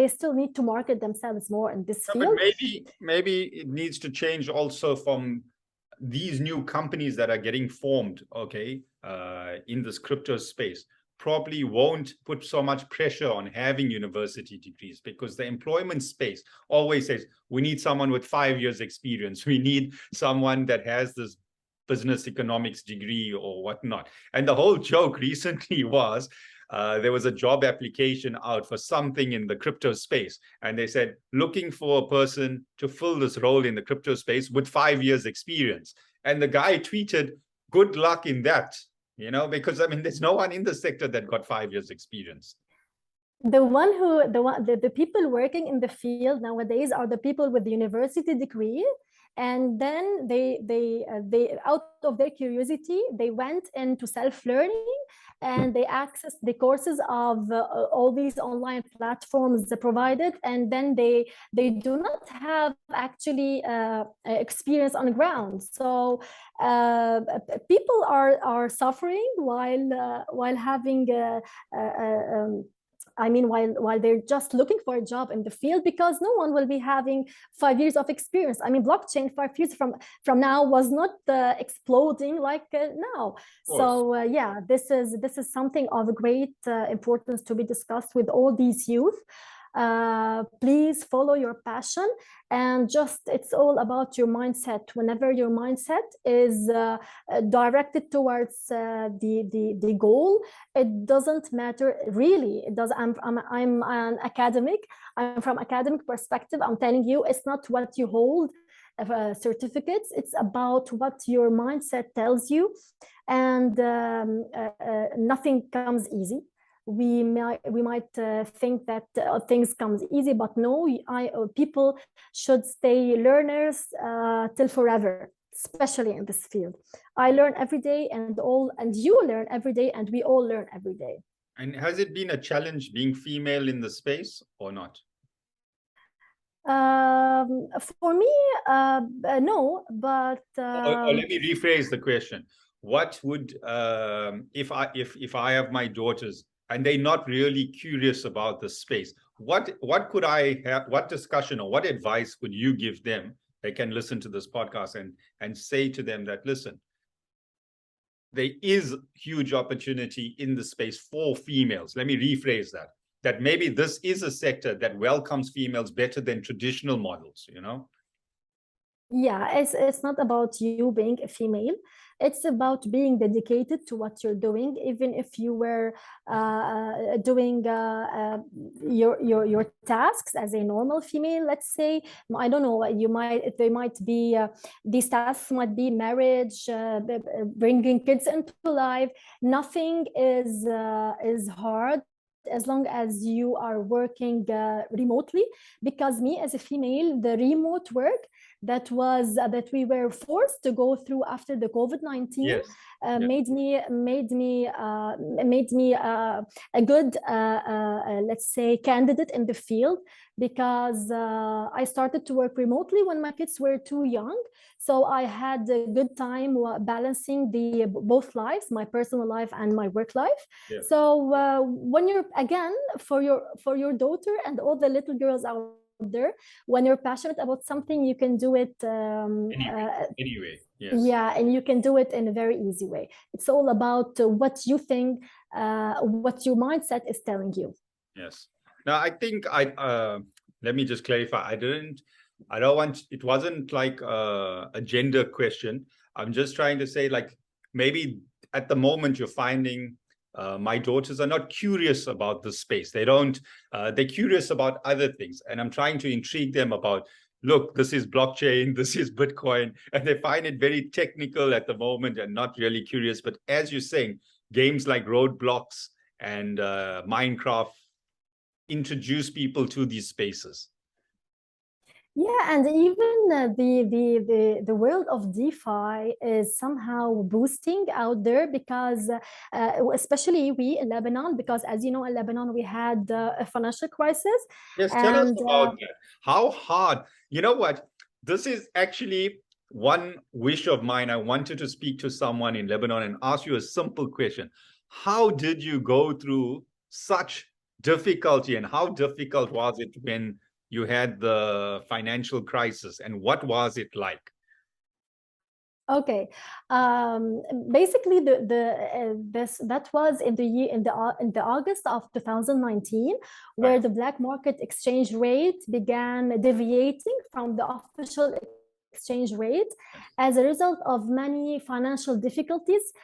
still need to market themselves more in this field. But maybe it needs to change also from these new companies that are getting formed, okay, in this crypto space. Probably won't put so much pressure on having university degrees, because the employment space always says we need someone with 5 years experience, we need someone that has this business economics degree or whatnot. And the whole joke recently was there was a job application out for something in the crypto space, and they said looking for a person to fill this role in the crypto space with 5 years experience. And the guy tweeted, good luck in that, because I mean, there's no one in the sector that got 5 years experience. The people working in the field nowadays are the people with the university degree, and then they out of their curiosity, they went into self-learning and they accessed the courses of all these online platforms provided, and then they do not have actually experience on the ground. So people are suffering while having while they're just looking for a job in the field, because no one will be having 5 years of experience. I mean, blockchain 5 years from now was not exploding like now. So yeah, this is something of great importance to be discussed with all these youth. Please follow your passion, and just it's all about your mindset. Whenever your mindset is directed towards the goal, it doesn't matter really. It does. I'm an academic. I'm from academic perspective. I'm telling you, it's not what you hold certificates. It's about what your mindset tells you, and nothing comes easy. We might think that things comes easy, but no. People should stay learners till forever, especially in this field. I learn every day, and you learn every day, and we all learn every day. And has it been a challenge being female in the space or not? For me, no, but or let me rephrase the question. What would if I have my daughters and they're not really curious about the space, what could I have, what discussion or what advice would you give them? They can listen to this podcast and say to them that, listen, there is huge opportunity in the space for females. Let me rephrase that maybe this is a sector that welcomes females better than traditional models, you know? Yeah, it's not about you being a female. It's about being dedicated to what you're doing, even if you were doing your tasks as a normal female. Let's say, I don't know, they might be these tasks might be marriage, bringing kids into life. Nothing is hard as long as you are working remotely. Because me as a female, the remote work that we were forced to go through after the COVID-19 yes. made me a good let's say candidate in the field, because I started to work remotely when my kids were too young. So I had a good time balancing both lives, my personal life and my work life. Yeah. So when you're, again, for your daughter and all the little girls out there, when you're passionate about something, you can do it anyway. Yes. Yeah, and you can do it in a very easy way. It's all about what you think, what your mindset is telling you. Yes. Now, I think let me just clarify. I don't want, it wasn't like a gender question. I'm just trying to say, like, maybe at the moment you're finding my daughters are not curious about the space. They're curious about other things. And I'm trying to intrigue them about, look, this is blockchain, this is Bitcoin, and they find it very technical at the moment and not really curious. But as you're saying, games like Roadblocks and Minecraft introduce people to these spaces. Yeah, and even the world of DeFi is somehow boosting out there, because especially we in Lebanon, because as you know, in Lebanon we had a financial crisis. Yes, tell us about that. How hard? You know what? This is actually one wish of mine. I wanted to speak to someone in Lebanon and ask you a simple question. How did you go through such difficulty, and how difficult was it when you had the financial crisis, and what was it like? Okay, basically that was in the August of 2019, where Right. the black market exchange rate began deviating from the official exchange rate as a result of many financial difficulties,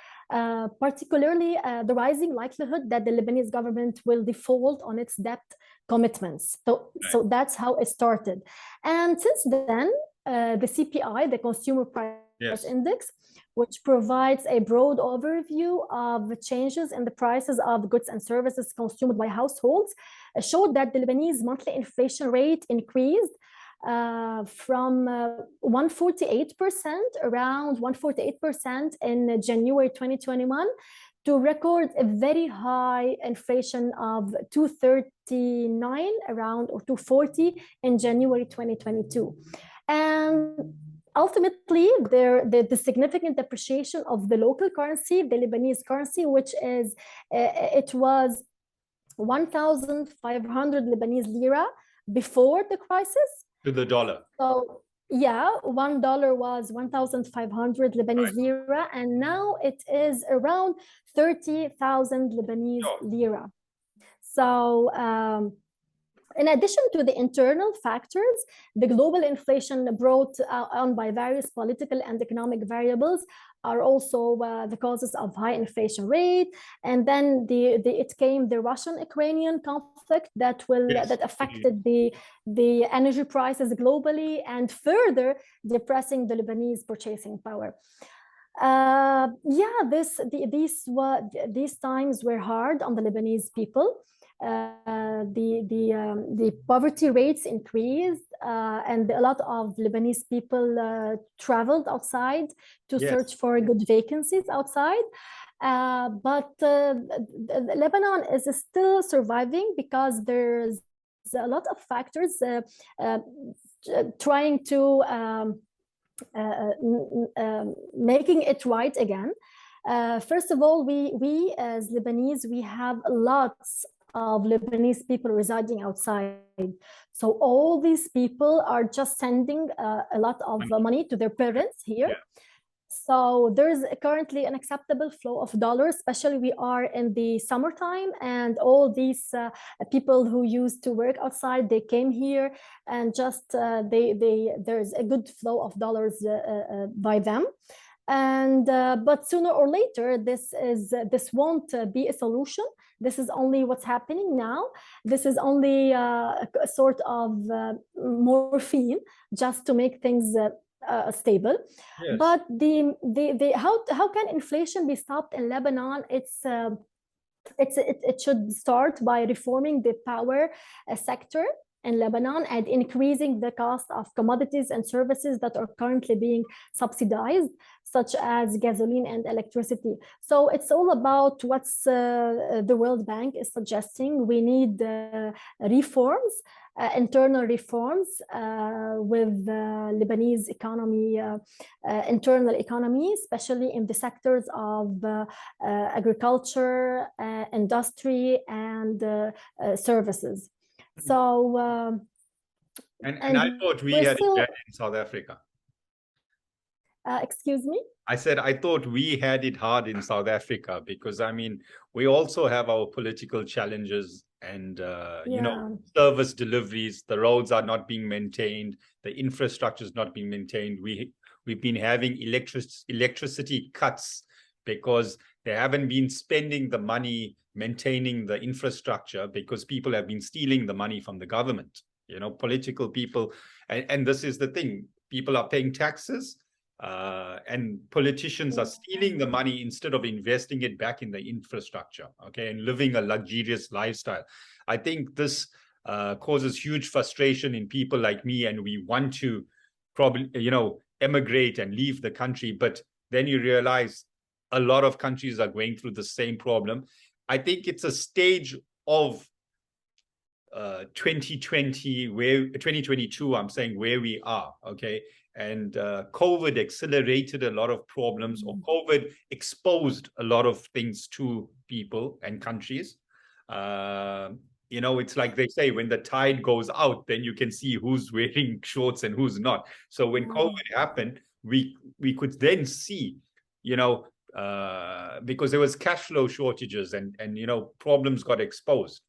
particularly the rising likelihood that the Lebanese government will default on its debt commitments. So that's how it started. And since then, the CPI, the Consumer Price Index, which provides a broad overview of changes in the prices of goods and services consumed by households, showed that the Lebanese monthly inflation rate increased from 148%, around 148% in January 2021, to record a very high inflation of 239 around, or 240 in January 2022. And ultimately, the significant depreciation of the local currency, the Lebanese currency, which is, it was 1,500 Lebanese lira before the crisis. To the dollar. So yeah, $1 was 1,500 Lebanese lira, and now it is around 30,000 Lebanese lira. So In addition to the internal factors, the global inflation brought on by various political and economic variables are also the causes of high inflation rate. And then it came the Russian-Ukrainian conflict that affected the energy prices globally and further depressing the Lebanese purchasing power. These times were hard on the Lebanese people. The poverty rates increased, and a lot of Lebanese people traveled outside to search for good vacancies outside. But Lebanon is still surviving because there's a lot of factors trying to making it right again. First of all, we as Lebanese, we have lots of Lebanese people residing outside. So all these people are just sending a lot of money to their parents here. So there's currently an acceptable flow of dollars, especially we are in the summertime, and all these people who used to work outside, they came here, and just there's a good flow of dollars by them. And but sooner or later, this won't be a solution. This is only what's happening now. This is only a sort of morphine just to make things stable. But how can inflation be stopped in Lebanon? It should start by reforming the power sector in Lebanon and increasing the cost of commodities and services that are currently being subsidized, such as gasoline and electricity. So it's all about what's the World Bank is suggesting. We need reforms, internal reforms with Lebanese economy, internal economy, especially in the sectors of agriculture, industry, and services. So, and I thought we had it bad in South Africa. Excuse me? I said, I thought we had it hard in South Africa because, I mean, we also have our political challenges and, you know, service deliveries, the roads are not being maintained, the infrastructure is not being maintained. We've been having electricity cuts because they haven't been spending the money maintaining the infrastructure because people have been stealing the money from the government, you know, political people. And this is the thing, people are paying taxes and politicians are stealing the money instead of investing it back in the infrastructure, okay, and living a luxurious lifestyle. I think this causes huge frustration in people like me, and we want to probably, you know, emigrate and leave the country. But then you realize a lot of countries are going through the same problem. I think it's a stage of 2022, I'm saying, where we are, okay? And COVID accelerated a lot of problems, or COVID exposed a lot of things to people and countries. You know, it's like they say, when the tide goes out, then you can see who's wearing shorts and who's not. So when COVID happened, we could then see, you know, because there was cash flow shortages and you know, problems got exposed.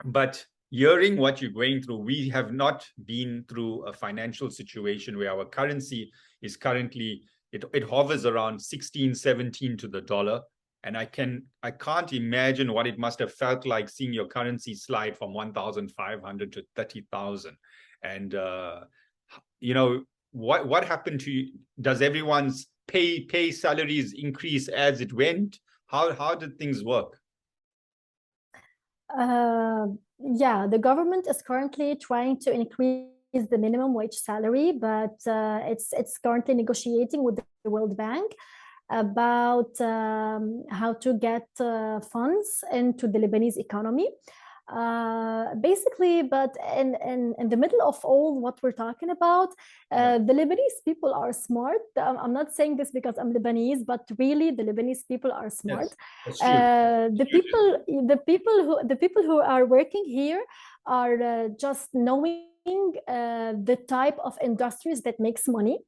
But hearing what you're going through, we have not been through a financial situation where our currency is currently, it hovers around 16, 17 to the dollar. And I can't imagine what it must have felt like seeing your currency slide from 1,500 to 30,000. And, you know, what happened to you? Does everyone's pay salaries increase as it went? How did things work? Yeah, the government is currently trying to increase the minimum wage salary, but it's currently negotiating with the World Bank about how to get funds into the Lebanese economy. Basically, but in the middle of all what we're talking about, the Lebanese people are smart. I'm not saying this because I'm Lebanese, but really the Lebanese people are smart. Yes, that's true. The people who are working here are just knowing the type of industries that makes money.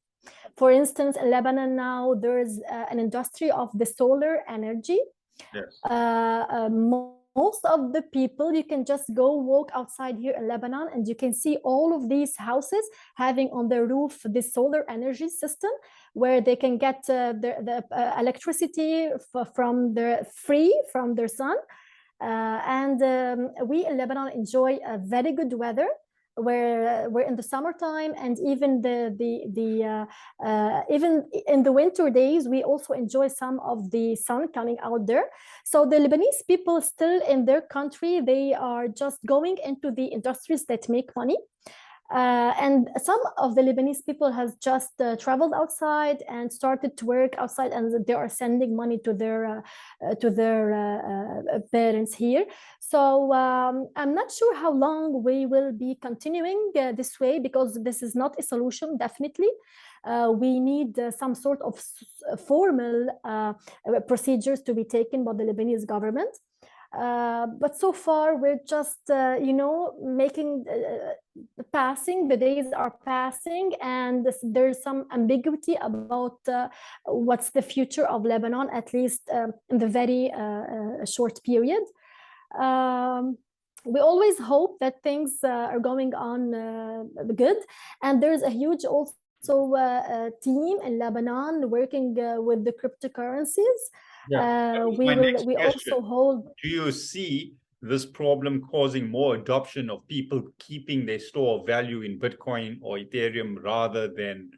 For instance, in Lebanon now, there's an industry of the solar energy. Yes. most of the people, you can just go walk outside here in Lebanon and you can see all of these houses having on their roof this solar energy system where they can get the electricity free from their sun. We in Lebanon enjoy a very good weather where we're in the summertime, and even even in the winter days we also enjoy some of the sun coming out there. So the Lebanese people still in their country, they are just going into the industries that make money. And some of the Lebanese people has just traveled outside and started to work outside, and they are sending money to their parents here. So I'm not sure how long we will be continuing this way, because this is not a solution, definitely. We need some sort of formal procedures to be taken by the Lebanese government. But so far we're just making passing, the days are passing, and there's some ambiguity about what's the future of Lebanon, at least in the very short period. We always hope that things are going on good, and there's a huge also team in Lebanon working with the cryptocurrencies. Yeah. We also hold. Do you see this problem causing more adoption of people keeping their store of value in Bitcoin or Ethereum rather than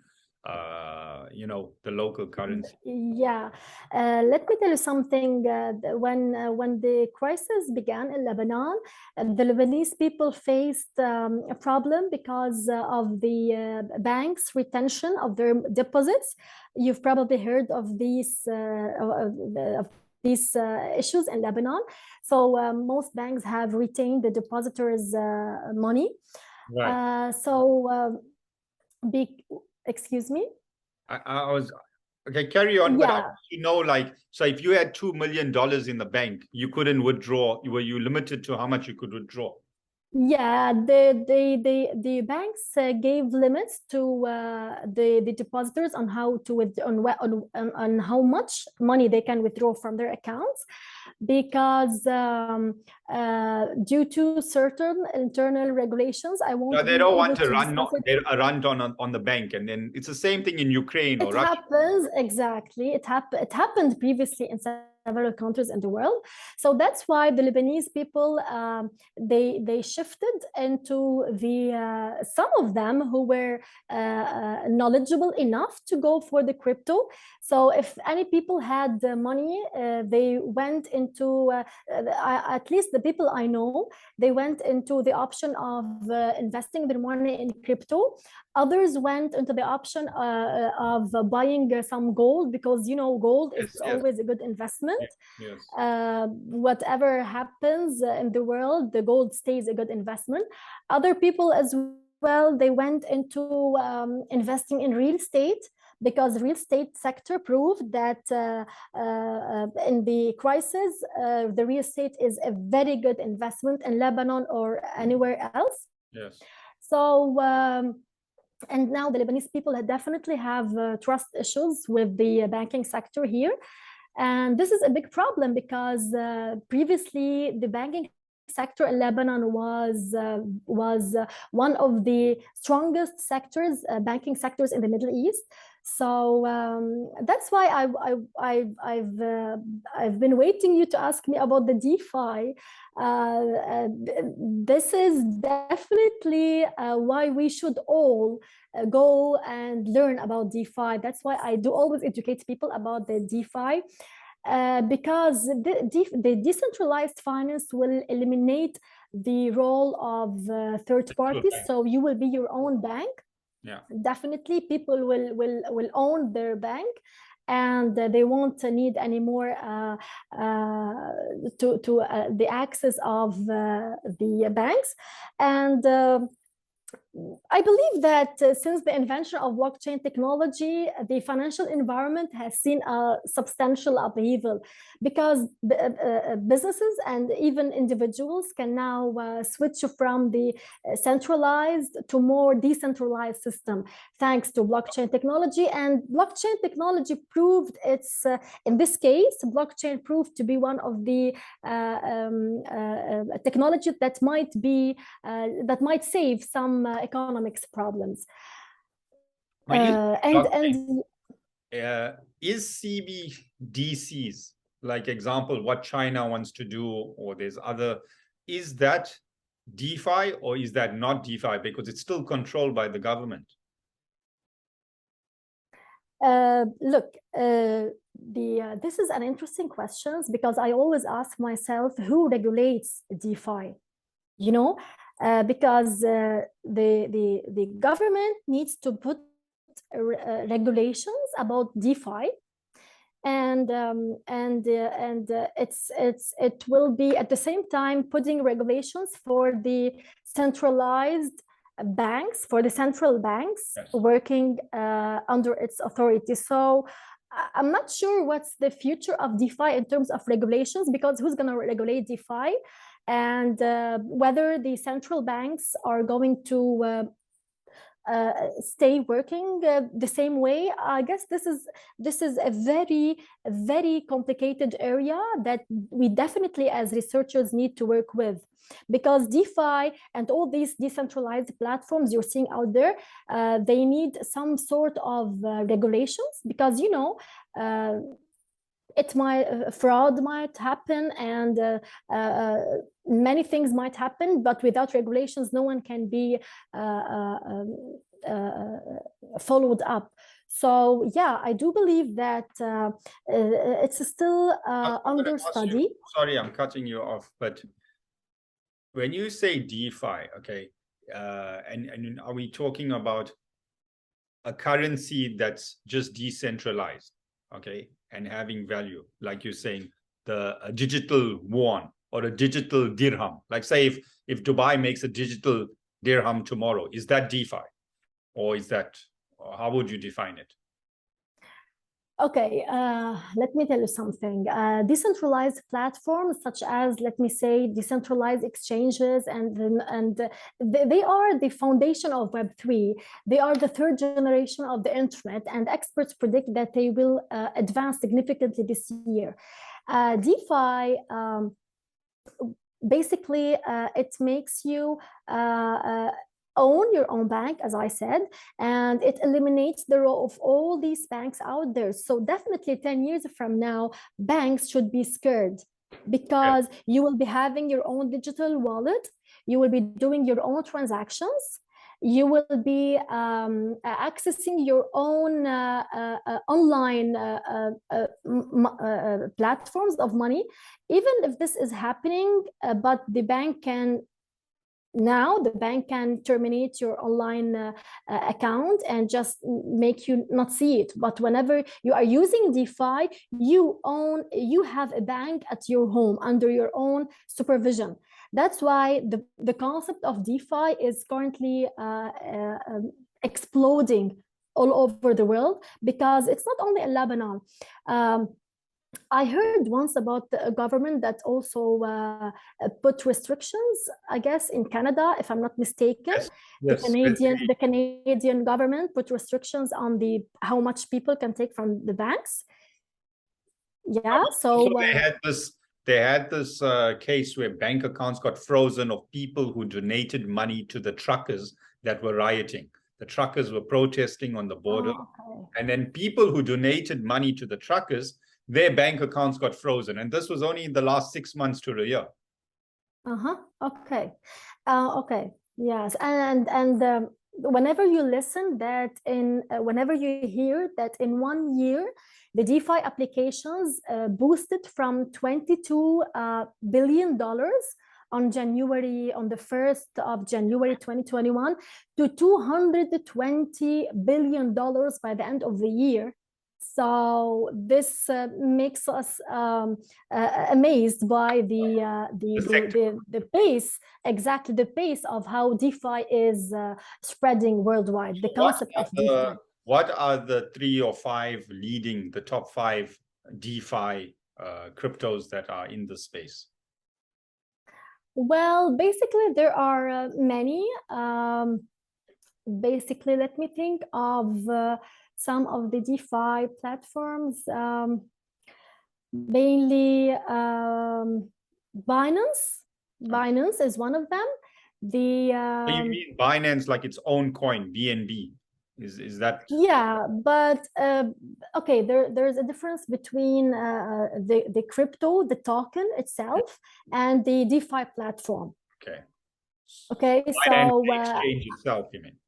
the local currency? Yeah, let me tell you something. When the crisis began in Lebanon, the Lebanese people faced a problem because of the banks' retention of their deposits. You've probably heard of these issues in Lebanon. So most banks have retained the depositors' money. Right. Excuse me? I was okay, carry on. Yeah. But I want to know, so if you had $2 million in the bank, you couldn't withdraw. Were you limited to how much you could withdraw? Yeah, the banks gave limits to the depositors on how to on how much money they can withdraw from their accounts, because due to certain internal regulations, I won't. No, they don't want to run on the bank, and then it's the same thing in Ukraine or Russia. It happens, exactly. It happened previously in several countries in the world. So that's why the Lebanese people, they shifted into some of them who were knowledgeable enough to go for the crypto. So if any people had money, they went into, at least the people I know, they went into the option of investing their money in crypto. Others went into the option of buying some gold, because gold is always a good investment. Yes. Whatever happens in the world, the gold stays a good investment. Other people as well, they went into investing in real estate, because real estate sector proved that in the crisis, the real estate is a very good investment in Lebanon or anywhere else. Yes. So and now the Lebanese people definitely have trust issues with the banking sector here. And this is a big problem, because previously the banking sector in Lebanon was one of the strongest sectors, banking sectors in the Middle East. So that's why I've been waiting you to ask me about the DeFi. This is definitely why we should all go and learn about DeFi. That's why I do always educate people about the DeFi. Because the decentralized finance will eliminate the role of third parties. So you will be your own bank. Yeah. Definitely, people will own their bank, and they won't need anymore the access of the banks. And I believe that since the invention of blockchain technology, the financial environment has seen a substantial upheaval because businesses and even individuals can now switch from the centralized to more decentralized system thanks to blockchain technology. And blockchain technology proved in this case, blockchain proved to be one of the technology that might save some economics problems. When you And is CBDCs, like example, what China wants to do, or there's other, is that DeFi or is that not DeFi because it's still controlled by the government? Look, this is an interesting question because I always ask myself who regulates DeFi, you know, because the government needs to put regulations about DeFi, and it will be at the same time putting regulations for the centralized banks, for the central banks. Yes. Working under its authority. So I'm not sure what's the future of DeFi in terms of regulations, because who's going to regulate DeFi, and whether the central banks are going to stay working the same way. I guess this is a very complicated area that we definitely as researchers need to work with, because DeFi and all these decentralized platforms you're seeing out there, they need some sort of regulations, because fraud might happen, and many things might happen, but without regulations, no one can be followed up. So yeah, I do believe that it's still under study. Sorry, I'm cutting you off, but when you say DeFi, okay, and are we talking about a currency that's just decentralized, okay, and having value, like you're saying, a digital yuan or a digital dirham? Like say if Dubai makes a digital dirham tomorrow, is that DeFi? Or is that, or how would you define it? Okay, let me tell you something. Decentralized platforms such as, let me say, decentralized exchanges, and they are the foundation of Web3. They are the third generation of the internet, and experts predict that they will advance significantly this year. DeFi, basically, it makes you own your own bank, as I said, and it eliminates the role of all these banks out there. So definitely 10 years from now, banks should be scared, because you will be having your own digital wallet, you will be doing your own transactions, you will be accessing your own online platforms of money. Even if this is happening, but the bank can terminate your online account and just make you not see it. But whenever you are using DeFi, you have a bank at your home under your own supervision. That's why the concept of DeFi is currently exploding all over the world, because it's not only in Lebanon. I heard once about a government that also put restrictions, I guess, in Canada, if I'm not mistaken. Yes. The Canadian government put restrictions on how much people can take from the banks. Yeah, so they had this case where bank accounts got frozen of people who donated money to the truckers that were rioting. The truckers were protesting on the border, and then people who donated money to the truckers, their bank accounts got frozen, and this was only in the last 6 months to a year. Okay. Okay. Yes, and whenever you listen that whenever you hear that in 1 year the DeFi applications boosted from $22 billion on the 1st of January 2021 to $220 billion by the end of the year. So this makes us amazed by the pace, exactly the pace of how DeFi is spreading worldwide, the concept of DeFi. What are the 3 or 5 leading, the top 5 DeFi cryptos that are in the space? Well, basically, there are many. Basically, let me think of some of the DeFi platforms. Mainly Binance. Binance is one of them. So you mean Binance like its own coin, BNB? Is that? Yeah, but okay, there's a difference between the crypto, the token itself, and the DeFi platform. Okay. Okay, Binance so exchange itself, you mean?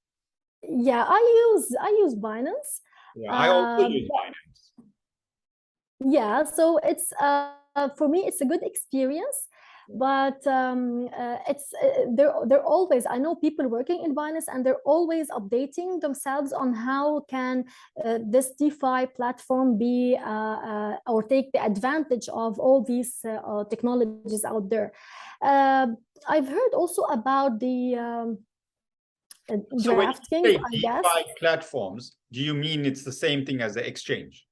yeah, I use Binance. Yeah, I also use Binance. Yeah, so it's for me it's a good experience, but it's they're always, I know people working in Binance and they're always updating themselves on how can this DeFi platform be or take the advantage of all these technologies out there. I've heard also about the So when you DraftKings, say I guess. DeFi platforms, do you mean it's the same thing as the exchange?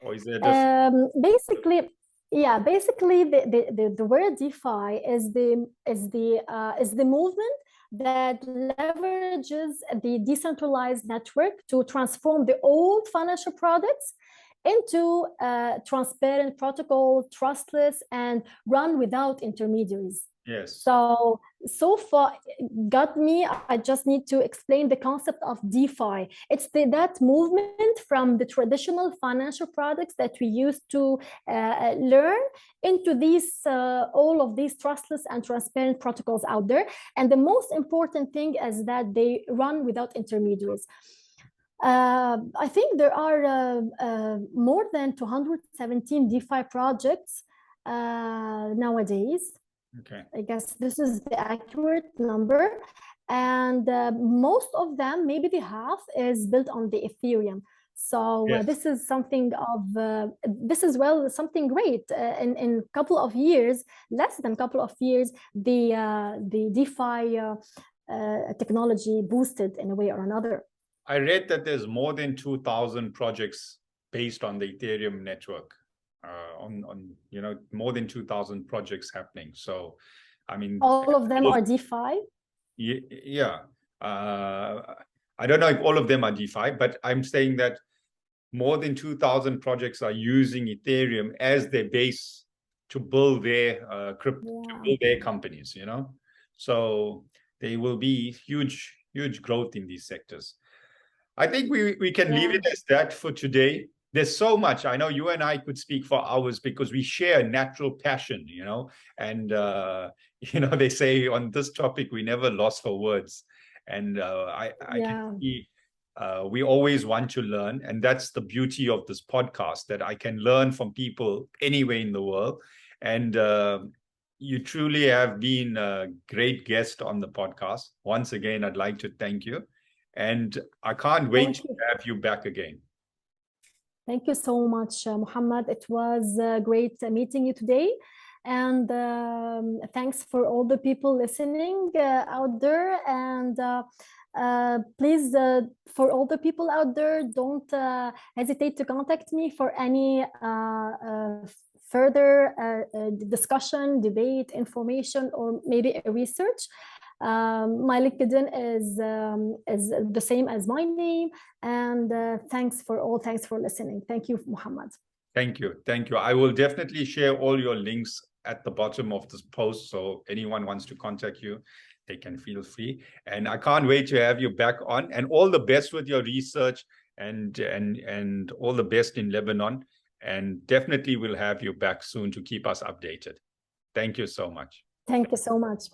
Or is there different? Basically, yeah, basically the word DeFi is the movement that leverages the decentralized network to transform the old financial products into transparent protocol, trustless, and run without intermediaries. Yes. So far got me. I just need to explain the concept of DeFi. It's that movement from the traditional financial products that we used to learn into these all of these trustless and transparent protocols out there. And the most important thing is that they run without intermediaries. I think there are more than 217 DeFi projects nowadays. Okay. I guess this is the accurate number. And most of them, maybe the half, is built on the Ethereum. So Yes. this is something of, this is, well, something great. In a couple of years, less than a couple of years, the DeFi technology boosted in a way or another. I read that there's more than 2,000 projects based on the Ethereum network. On more than 2,000 projects happening. So, I mean, all of them are DeFi. Yeah. I don't know if all of them are DeFi, but I'm saying that more than 2,000 projects are using Ethereum as their base to build their crypto, to build their companies. So there will be huge growth in these sectors. I think we can leave it as that for today. There's so much. I know you and I could speak for hours because we share a natural passion, and, they say on this topic, we never lost for words. And I can see we always want to learn. And that's the beauty of this podcast, that I can learn from people anywhere in the world. And you truly have been a great guest on the podcast. Once again, I'd like to thank you. And I can't wait to have you back again. Thank you so much, Muhammad. It was great meeting you today. And thanks for all the people listening out there. And please, for all the people out there, don't hesitate to contact me for any further discussion, debate, information, or maybe a research. My LinkedIn is the same as my name. And thanks for listening. Thank you, Muhammad. Thank you. I will definitely share all your links at the bottom of this post, so anyone wants to contact you, they can feel free. And I can't wait to have you back on. And all the best with your research, and all the best in Lebanon. And definitely we'll have you back soon to keep us updated. Thank you so much. Thank you so much.